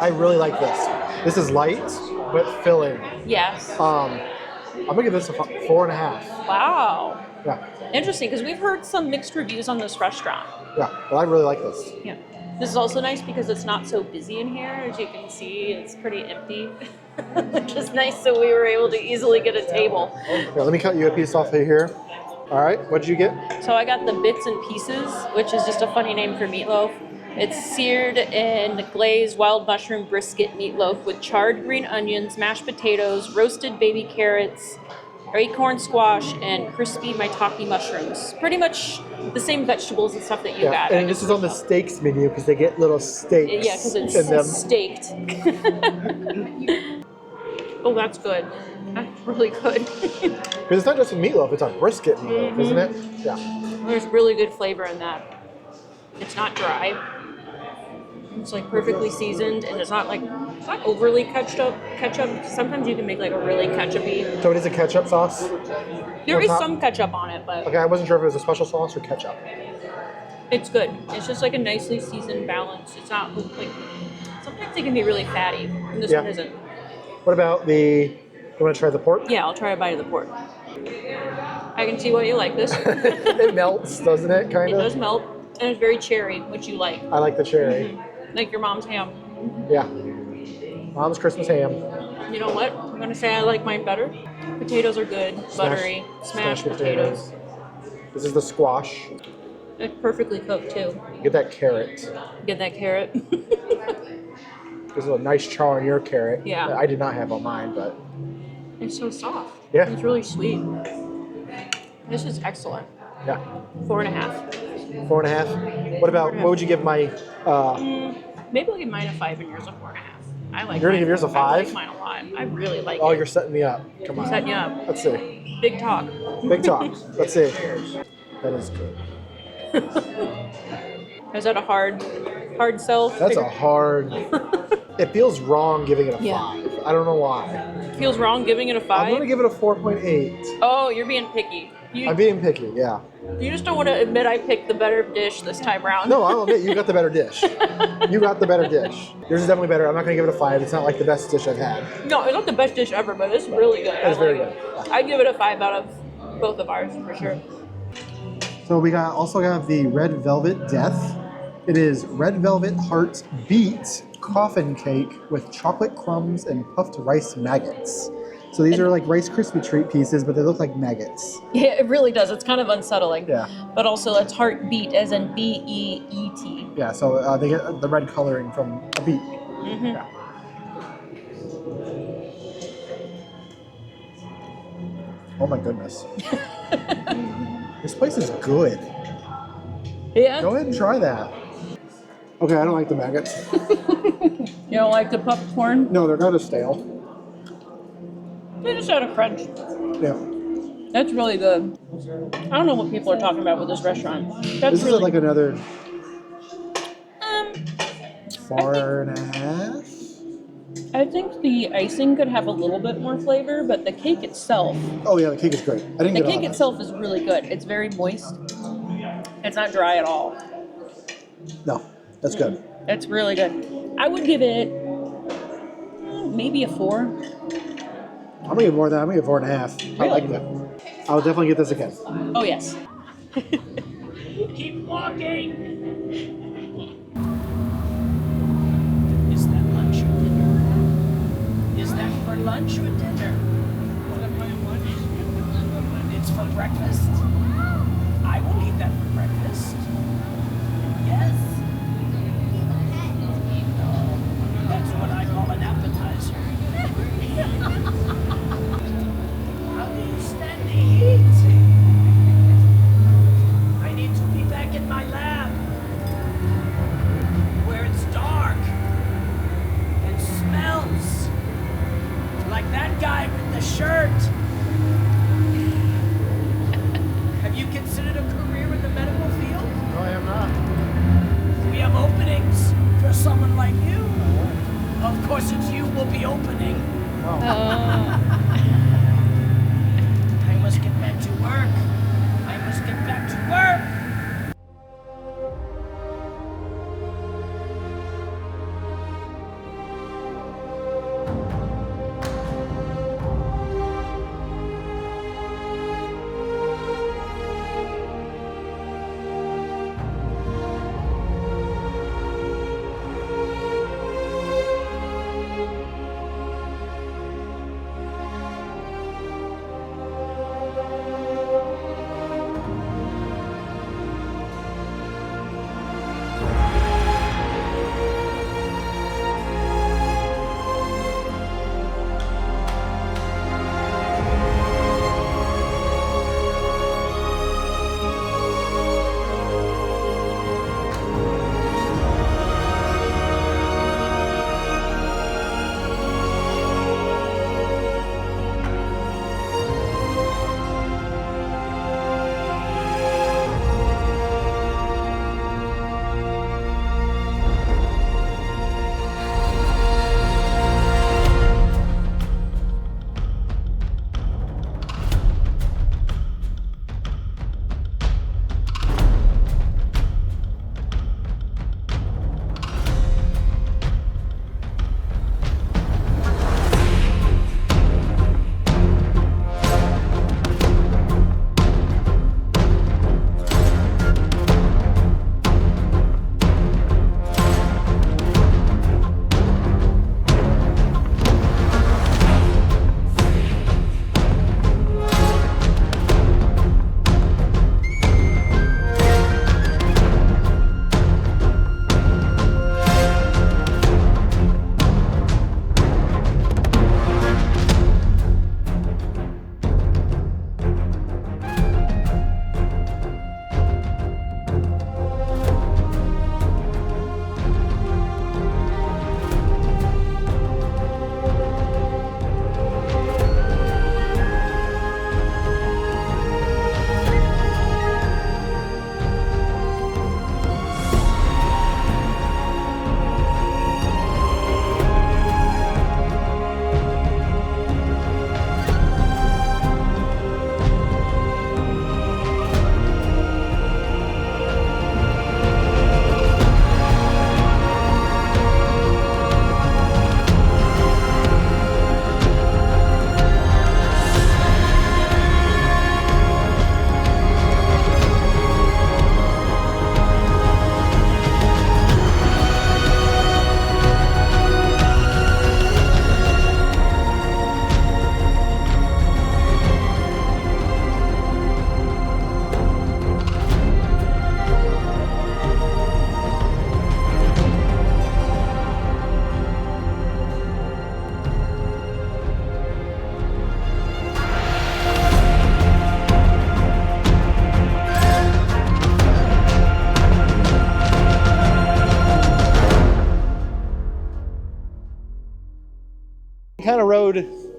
I really like this. This is light but filling. Yes. I'm gonna give this a 4.5. Wow. Yeah, Interesting, because we've heard some mixed reviews on this restaurant. yeah, but I really like this. Yeah. This is also nice because it's not so busy in here. As you can see, it's pretty empty, which is nice. So we were able to easily get a table. Yeah, let me cut you a piece off of here. All right, what did you get? So I got the bits and pieces, which is just a funny name for meatloaf. It's seared and glazed wild mushroom brisket meatloaf with charred green onions, mashed potatoes, roasted baby carrots, acorn squash, and crispy maitake mushrooms. Pretty much the same vegetables and stuff that you got. And this is on the steaks menu because they get little steaks. Yeah, because in it's them. staked. Oh, that's good. That's really good. Because it's not just a meatloaf; it's a brisket meatloaf, isn't it? Yeah. There's really good flavor in that. It's not dry. It's like perfectly seasoned, and it's not overly ketchup. Sometimes you can make like a really ketchupy. So it is a ketchup sauce. There is top- some ketchup on it, but Okay, I wasn't sure if it was a special sauce or ketchup. it's good. It's just like a nicely seasoned balance. It's not like sometimes it can be really fatty, and this Yeah. one isn't. What about the? You want to try the pork? Yeah, I'll try a bite of the pork. I can see why you like this. It melts, doesn't it? Kind It of. does melt, and it's very cherry, which you like. I like the cherry. Like your mom's ham. Yeah. Mom's Christmas ham. You know what? I'm gonna say I like mine better. Potatoes are good, buttery, smashed potatoes. This is the squash. It's perfectly cooked too. Get that carrot. Get that carrot. There's a nice char on your carrot. Yeah. I did not have on mine, but It's so soft. Yeah. It's really sweet. This is excellent. yeah, 4.5. 4.5. What about, what would you give my, Maybe I'll give mine a 5 and yours a 4.5. I like You're gonna mine. give yours a I 5? like mine a lot. I really like oh, it. you're setting me up. Come on. Setting you up. Let's see. Big talk. Big talk. Let's see. That is good. Is that a hard sell? That's a hard, it feels wrong giving it a Yeah. 5. I don't know why. Feels wrong giving it a 5? I'm gonna give it a 4.8. Oh, you're being picky. I'm being picky, yeah. You just don't want to admit I picked the better dish this time around. No, I'll admit you got the better dish. You got the better dish. Yours is definitely better. I'm not gonna give it a 5. It's not like the best dish I've had. No, it's not the best dish ever, but it's really good. It's very good. I'd give it a 5 out of both of ours for sure. So we also got the Red Velvet Death. It is Red Velvet Heart Beet Coffin Cake with chocolate crumbs and puffed rice maggots. So these are like Rice Krispie treat pieces, but they look like maggots. Yeah, it really does. It's kind of unsettling. Yeah. But also, it's heartbeat, as in B-E-E-T. Yeah, so they get the red coloring from a beet. Mm-hmm. Yeah. Oh my goodness. This place is good. Yeah? Go ahead and try that. Okay, I don't like the maggots. You don't like the puffed corn? No, they're kind of stale. They just add a crunch. Yeah. That's really good. I don't know what people are talking about with this restaurant. That's This really is like another Um, 4.5. I think the icing could have a little bit more flavor, but the cake itself, Oh yeah, the cake is great. I didn't the get cake all itself is really good. It's very moist. It's not dry at all. No, that's good. It's really good. I would give it maybe a 4. I'm gonna give more than that. I'm gonna give 4.5. I like that. I'll definitely get this again. Oh yes. Keep walking. Is that lunch or dinner? Is that for lunch or dinner? It's for breakfast. I will eat that for breakfast. Yes. That's what I call an appetizer. How do you stand the heat? I need to be back in my lab, where it's dark and smells like that guy with the shirt. Have you considered a career in the medical field? No, I am not. We have openings for someone like you. Of course, it's you will be opening. I must get back to work. I must get back to work.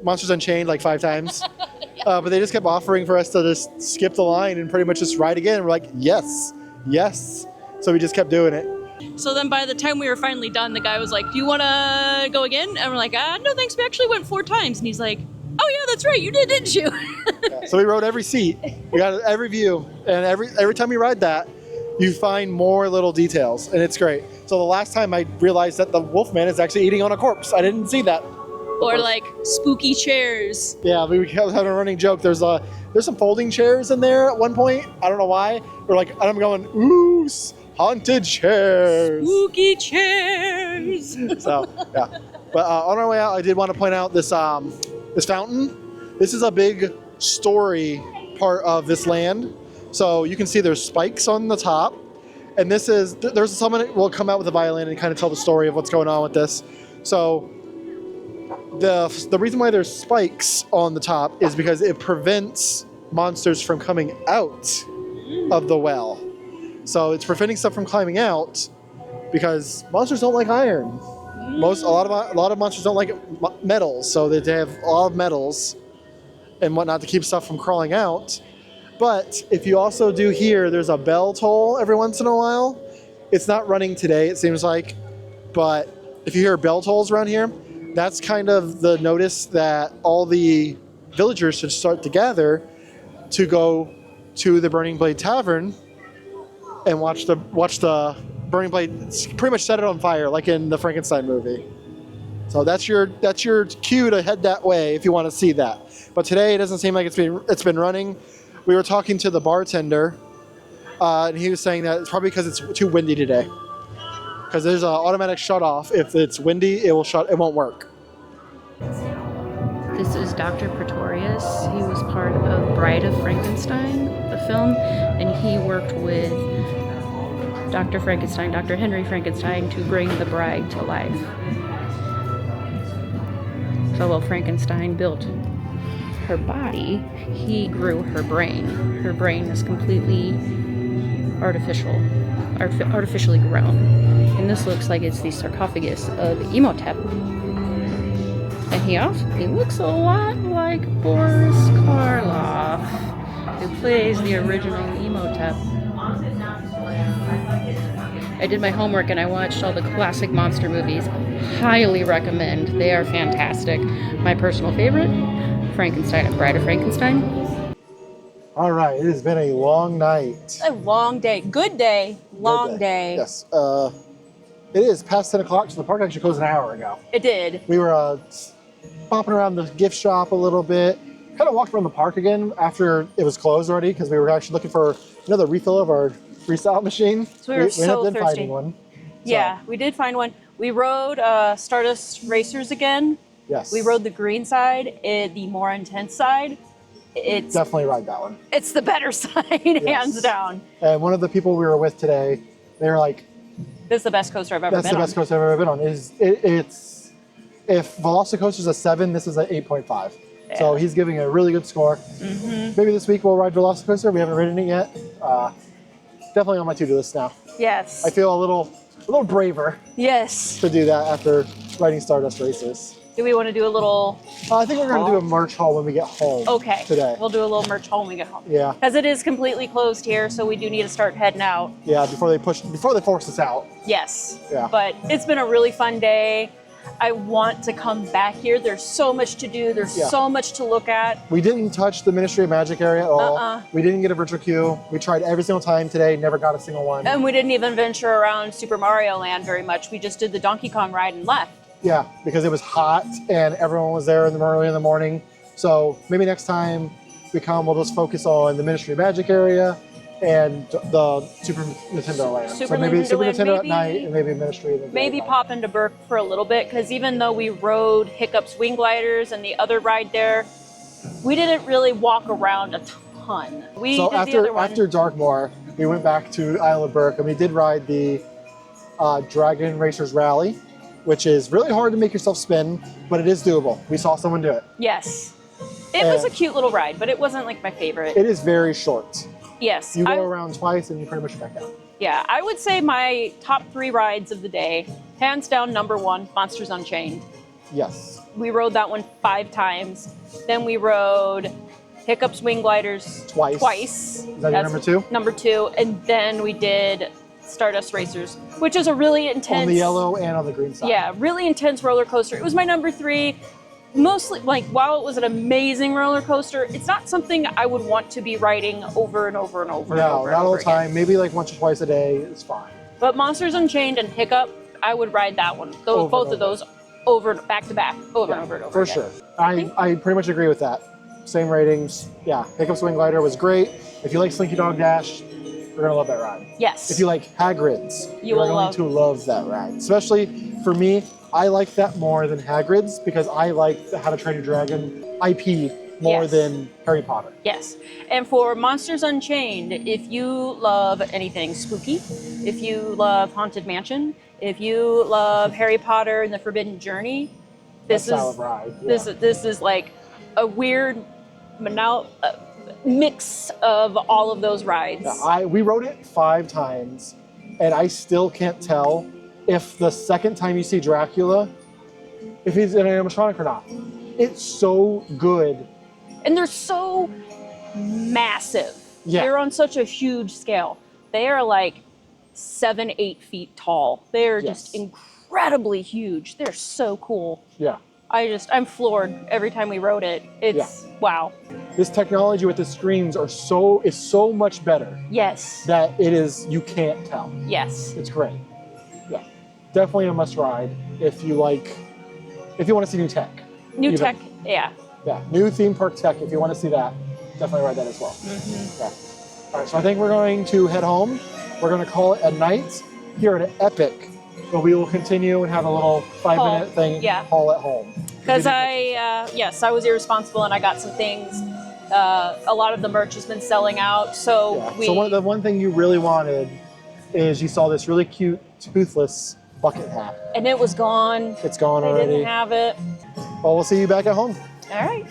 Monsters Unchained like 5 times. But they just kept offering for us to just skip the line and pretty much just ride again. We're like, yes, yes. So we just kept doing it. So then by the time we were finally done, the guy was like, do you want to go again? And we're like, no thanks, we actually went 4 times. And he's like, oh yeah, that's right, you did, didn't you? Yeah, so we rode every seat, we got every view, and every time you ride that, you find more little details, and it's great. So the last time I realized that the Wolfman is actually eating on a corpse. I didn't see that. Or like spooky chairs. Yeah, we kept having a running joke. There's some folding chairs in there at one point. I don't know why. We're like, I'm going, ooh, haunted chairs. Spooky chairs. So yeah, but on our way out, I did want to point out this this fountain. This is a big story part of this land. So you can see there's spikes on the top, and there's someone that will come out with a violin and kind of tell the story of what's going on with this. So the reason why there's spikes on the top is because it prevents monsters from coming out of the well. So it's preventing stuff from climbing out because monsters don't like iron. A lot of monsters don't like metals, so they have a lot of metals and whatnot to keep stuff from crawling out. But if you also do here, there's a bell toll every once in a while. It's not running today, it seems like, but if you hear bell tolls around here, that's kind of the notice that all the villagers should start to gather to go to the Burning Blade Tavern and watch the Burning Blade pretty much set it on fire, like in the Frankenstein movie. So that's your cue to head that way if you want to see that. But today it doesn't seem like it's been running. We were talking to the bartender, and he was saying that it's probably because it's too windy today. Because there's an automatic shut off. If it's windy, it won't work. This is Dr. Pretorius. He was part of Bride of Frankenstein, the film, and he worked with Dr. Frankenstein, Dr. Henry Frankenstein, to bring the bride to life. So while Frankenstein built her body, he grew her brain. Her brain is completely artificially grown. And this looks like it's the sarcophagus of Imhotep. And he looks a lot like Boris Karloff, who plays the original Imhotep. I did my homework and I watched all the classic monster movies. Highly recommend. They are fantastic. My personal favorite, Frankenstein and Bride of Frankenstein. All right, it has been a long night. A long day. Good day. Long day. Yes. It is past 10 o'clock, so the park actually closed an hour ago. It did. We were popping around the gift shop a little bit. Kind of walked around the park again after it was closed already because we were actually looking for another refill of our freestyle machine. So we were so ended up thirsty. finding one. Yeah, we did find one. We rode Stardust Racers again. Yes. We rode the green side, the more intense side. It's definitely ride that one. It's the better side, hands down. And one of the people we were with today, they were like, "This is the best coaster I've ever been on." That's the best coaster I've ever been on. It's if Velocicoaster's a 7, this is an 8.5. Yeah. So he's giving a really good score. Mm-hmm. Maybe this week we'll ride Velocicoaster. We haven't ridden it yet. Definitely on my to-do list now. Yes. I feel a little braver. Yes. To do that after riding Stardust Racers. Do we want to do a little? I think we're going to do a merch haul when we get home. Okay. Today. We'll do a little merch haul when we get home. Yeah. Because it is completely closed here, so we do need to start heading out. Yeah, before they force us out. Yes. Yeah. But it's been a really fun day. I want to come back here. There's so much to do. There's so much to look at. We didn't touch the Ministry of Magic area at all. We didn't get a virtual queue. We tried every single time today, never got a single one. And we didn't even venture around Super Mario Land very much. We just did the Donkey Kong ride and left. Yeah, because it was hot and everyone was there early in the morning. So maybe next time we come, we'll just focus on the Ministry of Magic area and the Super Nintendo Land. So maybe Super Nintendo at night and maybe Ministry. Maybe pop into Berk for a little bit, because even though we rode Hiccup's Wing Gliders and the other ride there, we didn't really walk around a ton. So after Darkmoor, we went back to Isle of Berk and we did ride the Dragon Racers Rally, which is really hard to make yourself spin, but it is doable. We saw someone do it. Yes. It was a cute little ride, but it wasn't like my favorite. It is very short. Yes. You go around twice and you pretty much back out. Yeah, I would say my top 3 rides of the day, hands down, number 1, Monsters Unchained. Yes. We rode that one 5 times. Then we rode Hiccup Swing Gliders twice. Is that your number 2? Number 2. And then we did Stardust Racers, which is a really intense... On the yellow and on the green side. Yeah, really intense roller coaster. It was my number 3. Mostly, like, while it was an amazing roller coaster, it's not something I would want to be riding over and over and over and over. No, not all the again. time. Maybe like once or twice a day is fine. But Monsters Unchained and Hiccup, I would ride that one. Both of those over, back to back, over and over and over For again. sure. I pretty much agree with that. Same ratings. Yeah, Hiccup Swing Glider was great. If you like Slinky Dog Dash, you're going to love that ride. Yes. If you like Hagrid's, you're will going to love that ride. Especially for me, I like that more than Hagrid's because I like the How to Train Your Dragon IP more than Harry Potter. Yes. And for Monsters Unchained, if you love anything spooky, if you love Haunted Mansion, if you love Harry Potter and the Forbidden Journey, this is like a weird mix of all of those rides. Yeah, we rode it 5 times, and I still can't tell if the second time you see Dracula, if he's an animatronic or not. It's so good. And they're so massive. Yeah. They're on such a huge scale. They are like 7-8 feet tall. They're just incredibly huge. They're so cool. Yeah. I'm floored every time we rode it. It's wow. This technology with the screens is so much better. Yes. That you can't tell. Yes. It's great. Yeah. Definitely a must ride if you want to see new tech. New tech, yeah. Yeah. New theme park tech, if you want to see that, definitely ride that as well. Mm-hmm. Yeah. All right, so I think we're going to head home. We're going to call it a night here at Epic, but we will continue and have a little 5-minute thing haul at home. Because I was irresponsible and I got some things. A lot of the merch has been selling out, so the one thing you really wanted is you saw this really cute toothless bucket hat. And it was gone. It's gone already. They didn't have it. Well, we'll see you back at home. All right.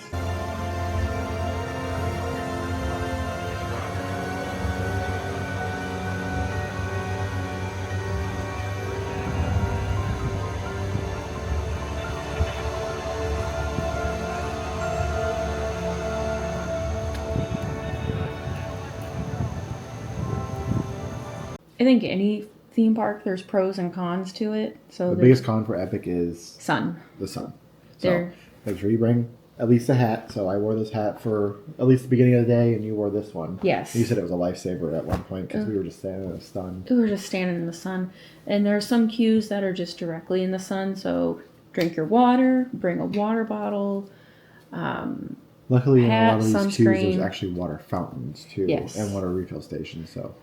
I think any theme park, there's pros and cons to it. So the biggest con for Epic is sun. The sun. So make sure you bring at least a hat. So I wore this hat for at least the beginning of the day, and you wore this one. Yes. You said it was a lifesaver at one point because we were just standing in the sun. We were just standing in the sun. And there are some queues that are just directly in the sun. So drink your water, bring a water bottle. Luckily, in a lot of these sunscreen. queues, there's actually water fountains too, Yes. and water refill stations. So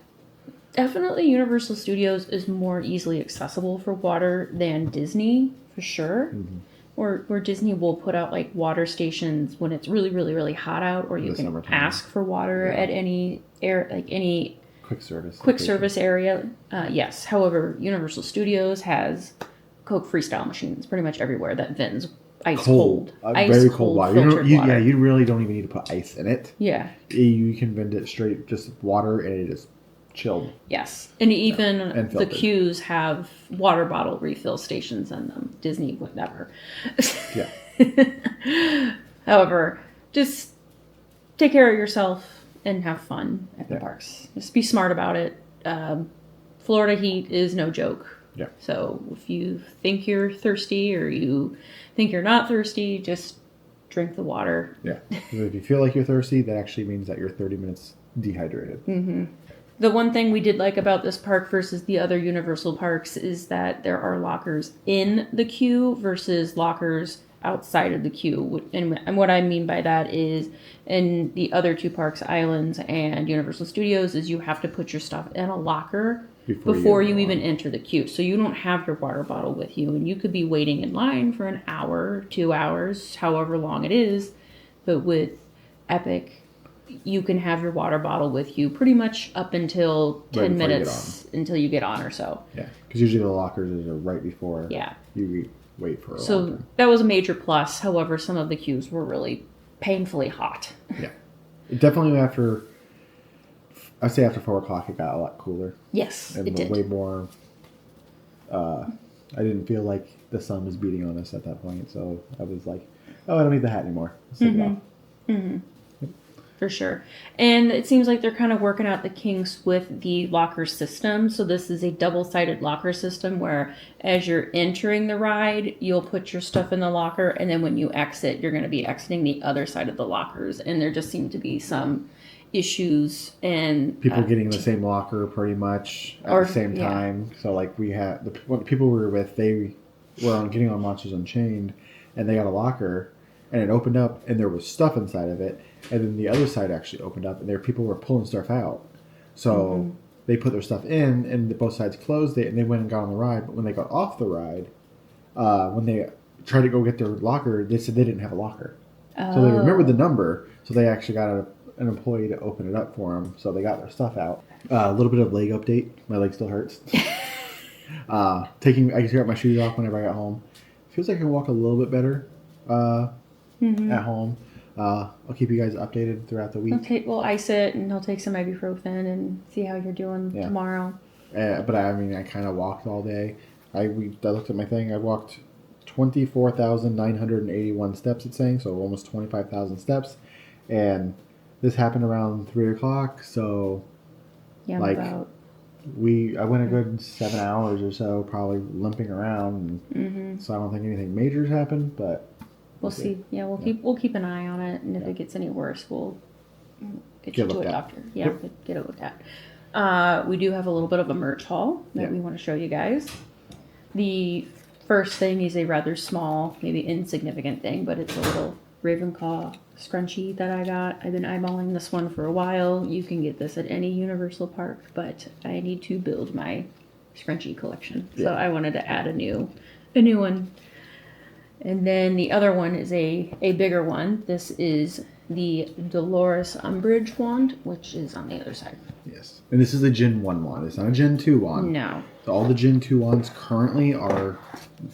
definitely Universal Studios is more easily accessible for water than Disney, for sure. Mm-hmm. Where Disney will put out like water stations when it's really, really, really hot out, or you can ask for water at any quick service area. Yes. However, Universal Studios has Coke Freestyle machines pretty much everywhere that vends ice cold. Very cold water. water. You really don't even need to put ice in it. Yeah. You can vend it straight, just water, and it is chilled. Yes. And even and the queues have water bottle refill stations in them. Disney would never. Yeah. However, just take care of yourself and have fun at the parks. Just be smart about it. Florida heat is no joke. Yeah. So if you think you're thirsty or you think you're not thirsty, just drink the water. Yeah. If you feel like you're thirsty, that actually means that you're 30 minutes dehydrated. Mm-hmm. The one thing we did like about this park versus the other Universal parks is that there are lockers in the queue versus lockers outside of the queue. And what I mean by that is in the other 2 parks, Islands and Universal Studios, is you have to put your stuff in a locker before you even enter the queue. So you don't have your water bottle with you, and you could be waiting in line for an hour, 2 hours, however long it is. But with Epic, you can have your water bottle with you pretty much up until 10 minutes until you get on or so. Yeah, because usually the lockers are right before you wait for a long time. That was a major plus. However, some of the queues were really painfully hot. Yeah. Definitely I'd say after 4 o'clock it got a lot cooler. Yes, and it did. Way more I didn't feel like the sun was beating on us at that point, so I was like, oh, I don't need the hat anymore. For sure. And it seems like they're kind of working out the kinks with the locker system. So this is a double-sided locker system where as you're entering the ride, you'll put your stuff in the locker, and then when you exit, you're going to be exiting the other side of the lockers. And there just seem to be some issues and people getting the same locker pretty much at the same time. So like we had the people we were with, they were getting on Monsters Unchained, and they got a locker, and it opened up, and there was stuff inside of it. And then the other side actually opened up, and there people were pulling stuff out. So they put their stuff in, and both sides closed it, and they went and got on the ride. But when they got off the ride, when they tried to go get their locker, they said they didn't have a locker. So they remembered the number, so they actually got an employee to open it up for them. So they got their stuff out. A little bit of leg update. My leg still hurts. I got my shoes off whenever I got home. Feels like I can walk a little bit better at home. I'll keep you guys updated throughout the week. We'll ice it, and he'll take some ibuprofen and see how you're doing tomorrow. But I kind of walked all day. I looked at my thing. I walked 24,981 steps, it's saying, so almost 25,000 steps. And this happened around 3 o'clock, so I went a good 7 hours or so, probably limping around. So I don't think anything major's happened, but we'll see. Yeah, we'll keep an eye on it, and if it gets any worse, we'll get you to a doctor. Yeah, get it looked at. We do have a little bit of a merch haul that we want to show you guys. The first thing is a rather small, maybe insignificant thing, but it's a little Ravenclaw scrunchie that I got. I've been eyeballing this one for a while. You can get this at any Universal park, but I need to build my scrunchie collection. So I wanted to add a new one. And then the other one is a bigger one. This is the Dolores Umbridge wand, which is on the other side. Yes. And this is a Gen 1 wand. It's not a Gen 2 wand. No. So all the Gen 2 wands currently are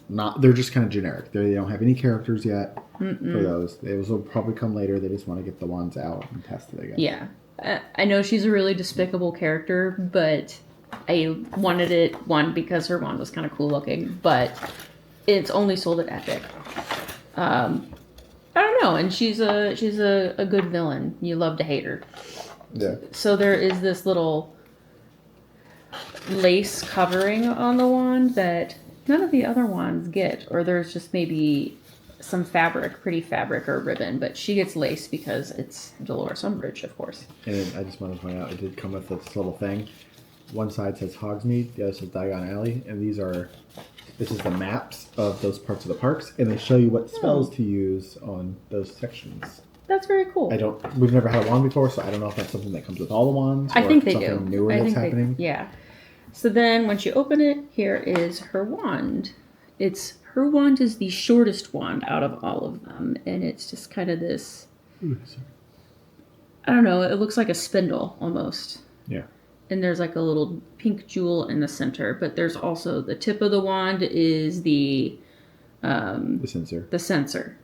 not, they're just kind of generic. They don't have any characters yet for those. Those will probably come later. They just want to get the wands out and test it, I guess. Yeah. I know she's a really despicable character, but I wanted it, one, because her wand was kind of cool looking, but it's only sold at Epic. I don't know, and she's a good villain. You love to hate her. Yeah. So there is this little lace covering on the wand that none of the other wands get, or there's just maybe some fabric, pretty fabric or ribbon, but she gets lace because it's Dolores Umbridge, of course. And I just want to point out, it did come with this little thing. One side says Hogsmeade, the other says Diagon Alley, and this is the maps of those parts of the parks, and they show you what spells to use on those sections. That's very cool. We've never had a wand before, so I don't know if that's something that comes with all the wands. I think they do. Something newer that's happening. Yeah. So then, once you open it, here is her wand. Her wand is the shortest wand out of all of them, and it's just kind of this. I don't know. It looks like a spindle almost. Yeah. And there's like a little pink jewel in the center, but there's also the tip of the wand is the sensor. The sensor.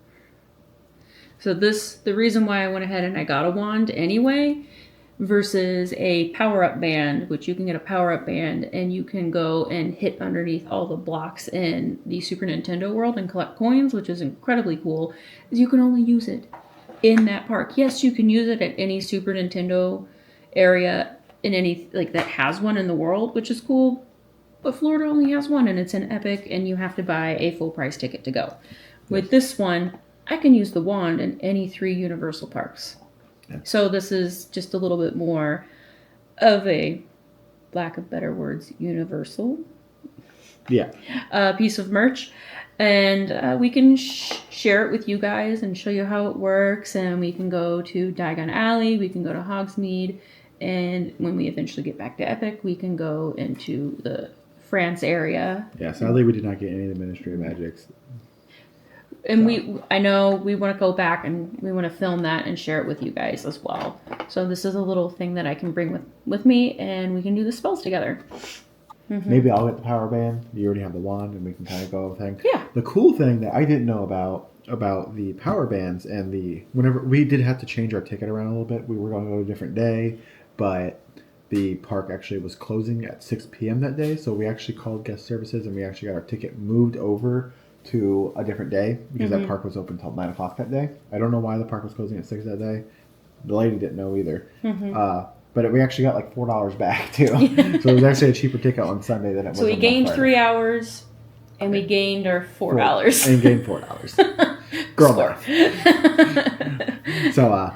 So the reason why I went ahead and I got a wand anyway, versus a power-up band, which you can get a power-up band and you can go and hit underneath all the blocks in the Super Nintendo world and collect coins, which is incredibly cool, is you can only use it in that park. Yes, you can use it at any Super Nintendo area in any that has one in the world, which is cool, but Florida only has one, and it's in Epic, and you have to buy a full price ticket to go. With this one, I can use the wand in any 3 Universal parks. Yeah. So this is just a little bit more of a, lack of better words, universal piece of merch. And we can share it with you guys and show you how it works. And we can go to Diagon Alley, we can go to Hogsmeade, and when we eventually get back to Epic, we can go into the France area. Yeah, sadly we did not get any of the Ministry of Magics. And I know we want to go back and we want to film that and share it with you guys as well. So this is a little thing that I can bring with me, and we can do the spells together. Maybe I'll get the power band. You already have the wand, and we can kind of go over things. Yeah. The cool thing that I didn't know about the power bands and whenever we did have to change our ticket around a little bit. We were going to go a different day, but the park actually was closing at 6 p.m. that day. So we actually called guest services and we actually got our ticket moved over to a different day because that park was open until 9 o'clock that day. I don't know why the park was closing at 6 that day. The lady didn't know either. But we actually got like $4 back too. So it was actually a cheaper ticket on Sunday than it was. So we gained 3 hours, and we gained our $4. And gained $4. Girl math. So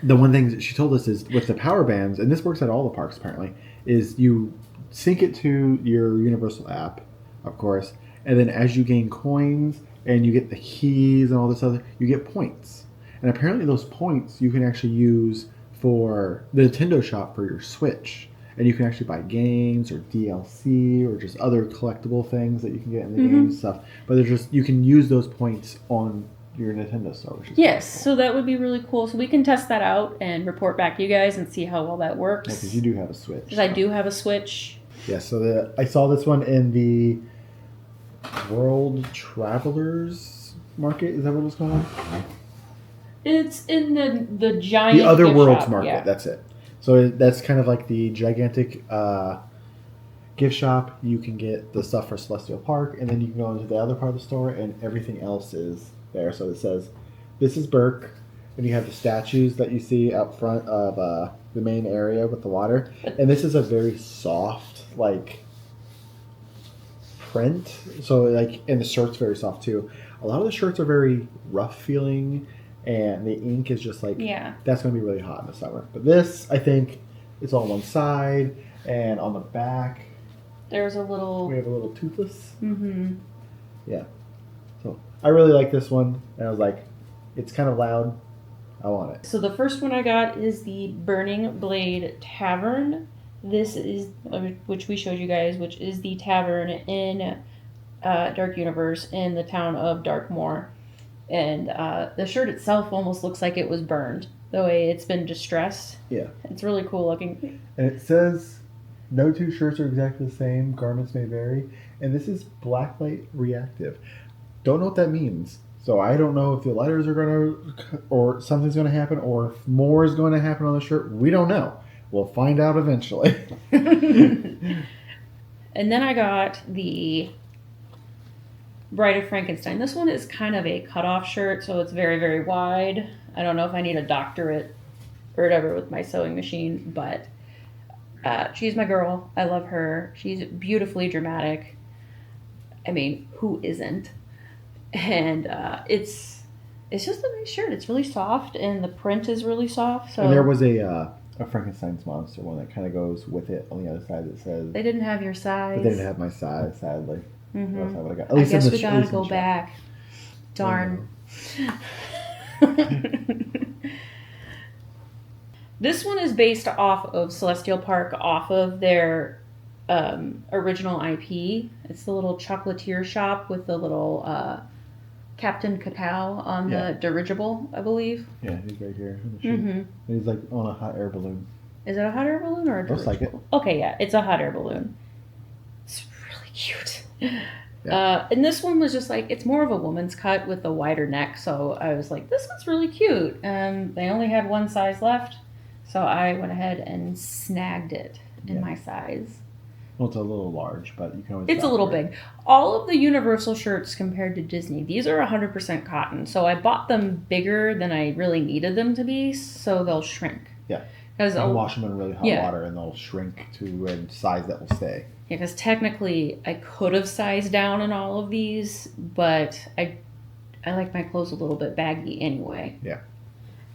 the one thing that she told us is with the power bands, and this works at all the parks apparently, is you sync it to your Universal app, of course, and then as you gain coins and you get the keys and all this other, you get points. And apparently those points you can actually use for the Nintendo shop for your Switch. And you can actually buy games or DLC or just other collectible things that you can get in the game and stuff. But they're just, you can use those points on your Nintendo store, which is yes, cool. so that would be really cool. So we can test that out and report back to you guys and see how well that works. Because you do have a Switch. Because I do have a Switch. Yeah, so I saw this one in the World Travelers Market. Is that what it's called? It's in the giant The Other gift Worlds shop, Market, yeah. that's it. So that's kind of like the gigantic gift shop. You can get the stuff for Celestial Park, and then you can go into the other part of the store, and everything else is there. So it says, "This is Berk," and you have the statues that you see out front of the main area with the water. And this is a very soft, like, print. So like, and the shirt's very soft too. A lot of the shirts are very rough feeling. And the ink is just like, that's going to be really hot in the summer. But this, I think, it's on one side. And on the back, there's a little... we have a little toothless. Mm-hmm. Yeah. So I really like this one. And I was like, it's kind of loud. I want it. So the first one I got is the Burning Blade Tavern. This is, which we showed you guys, which is the tavern in Dark Universe in the town of Darkmoor. And the shirt itself almost looks like it was burned, the way it's been distressed. Yeah. It's really cool looking. And it says, no two shirts are exactly the same. Garments may vary. And this is blacklight reactive. Don't know what that means. So I don't know if the letters are going to, or something's going to happen, or if more is going to happen on the shirt. We don't know. We'll find out eventually. And then I got the Bride of Frankenstein. This one is kind of a cutoff shirt, so it's very, very wide. I don't know if I need a doctorate or whatever with my sewing machine, but she's my girl. I love her. She's beautifully dramatic. I mean, who isn't? And it's just a nice shirt. It's really soft, and the print is really soft. So and there was a Frankenstein's monster one that kind of goes with it on the other side that says... They didn't have your size. But they didn't have my size, sadly. Mm-hmm. I guess we gotta go back. Darn. This one is based off of Celestial Park, off of their original IP. It's the little chocolatier shop with the little Captain Cacao on the dirigible, I believe. Yeah, he's right here. And he's like on a hot air balloon. Is it a hot air balloon or a dirigible? Looks like it. Okay, yeah, it's a hot air balloon. It's really cute. And this one was just like, it's more of a woman's cut with a wider neck, so I was like, this one's really cute. They only had one size left, so I went ahead and snagged it in my size. Well, it's a little large, but you can always... It's a little big. All of the Universal shirts compared to Disney, these are 100% cotton, so I bought them bigger than I really needed them to be, so they'll shrink. Yeah. I'll wash them in really hot water and they'll shrink to a size that will stay. Yeah, because technically I could have sized down in all of these, but I like my clothes a little bit baggy anyway. Yeah.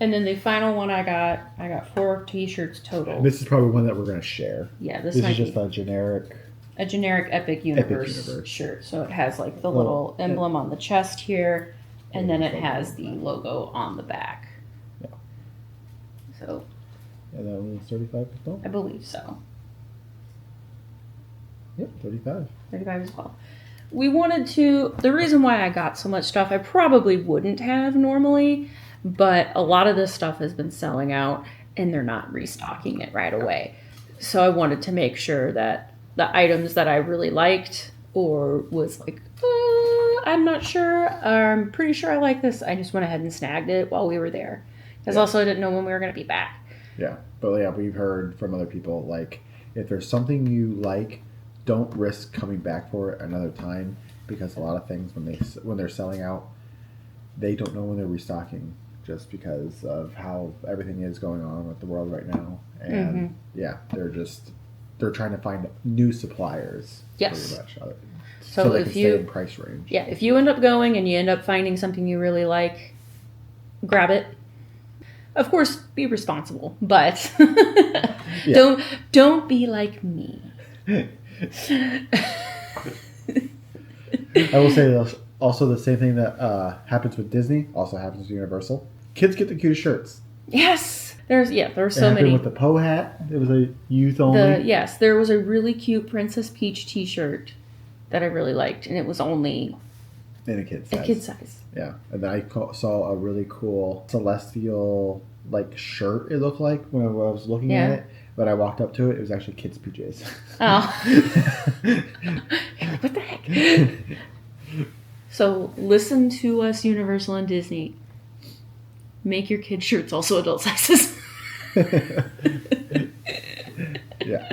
And then the final one I got 4 t-shirts total. And this is probably one that we're going to share. Yeah, this is just a generic Epic Universe shirt. So it has like the little emblem on the chest here, and then it has the logo on the back. Yeah. So... And that was 35 as well? I believe so. Yep, 35. 35 as well. We wanted to... The reason why I got so much stuff, I probably wouldn't have normally, but a lot of this stuff has been selling out, and they're not restocking it right away. So I wanted to make sure that the items that I really liked, or was like, I'm not sure, I'm pretty sure I like this, I just went ahead and snagged it while we were there. Because also I didn't know when we were going to be back. Yeah, But yeah, we've heard from other people, like, if there's something you like, don't risk coming back for it another time, because a lot of things when they're selling out, they don't know when they're restocking, just because of how everything is going on with the world right now. And yeah, they're trying to find new suppliers. Yes. Pretty much. So they if can stay you in price range. Yeah, if you end up going and you end up finding something you really like, grab it. Of course, be responsible, but don't be like me. I will say also the same thing that happens with Disney also happens with Universal. Kids get the cutest shirts. Yes, there's so many. With the Poe hat, it was a youth only. Yes, there was a really cute Princess Peach T-shirt that I really liked, and it was only in a kid size. Yeah, and then I saw a really cool celestial shirt. It looked like when I was looking at it, but I walked up to it. It was actually kids' PJs. Oh, what the heck? So listen to us, Universal and Disney. Make your kids' shirts also adult sizes. Yeah.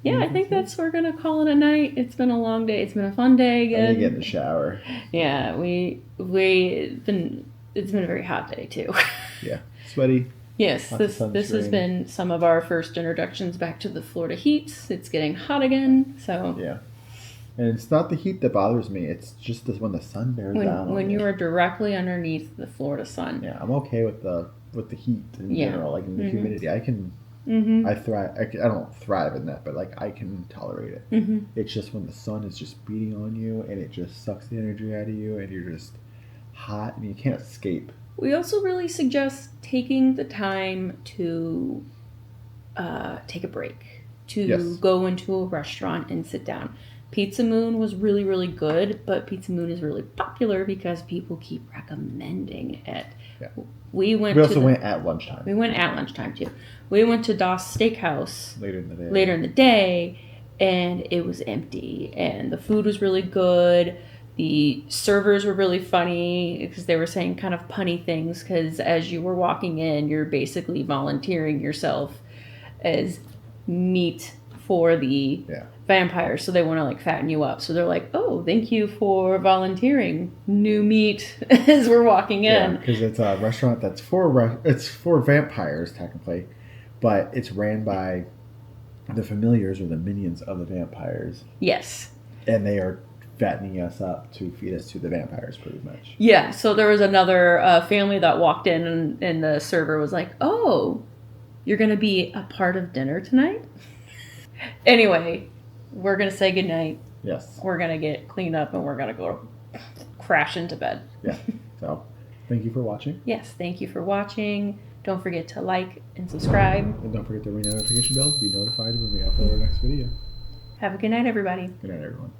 Yeah, I think we're gonna call it a night. It's been a long day. It's been a fun day again. I need to get in the shower. Yeah, it's been a very hot day too. Yeah, sweaty. Yes, this has been some of our first introductions back to the Florida heat. It's getting hot again, so yeah. And it's not the heat that bothers me. It's just when the sun bears down. When you are directly underneath the Florida sun. Yeah, I'm okay with the heat in general, in the humidity. I can. Mm-hmm. I thrive. I don't thrive in that, but I can tolerate it. Mm-hmm. It's just when the sun is just beating on you and it just sucks the energy out of you, and you're just hot and you can't escape. We also really suggest taking the time to take a break, to go into a restaurant and sit down. Pizza Moon was really, really good, but Pizza Moon is really popular because people keep recommending it. Yeah. We went at lunchtime. We went at lunchtime too. We went to Das Steakhouse later in the day, and it was empty. And the food was really good. The servers were really funny because they were saying kind of punny things. Because as you were walking in, you're basically volunteering yourself as meat for the vampires, so they want to fatten you up. So they're like, "Oh, thank you for volunteering new meat," as we're walking in. Yeah, because it's a restaurant that's for vampires technically, but it's ran by the familiars or the minions of the vampires. Yes. And they are fattening us up to feed us to the vampires, pretty much. Yeah. So there was another family that walked in, and the server was like, "Oh, you're gonna be a part of dinner tonight." Anyway, we're going to say goodnight. Yes. We're going to get cleaned up and we're going to go crash into bed. Yeah. So, thank you for watching. Yes, thank you for watching. Don't forget to like and subscribe. And don't forget the ring notification bell to be notified when we upload our next video. Have a good night, everybody. Good night, everyone.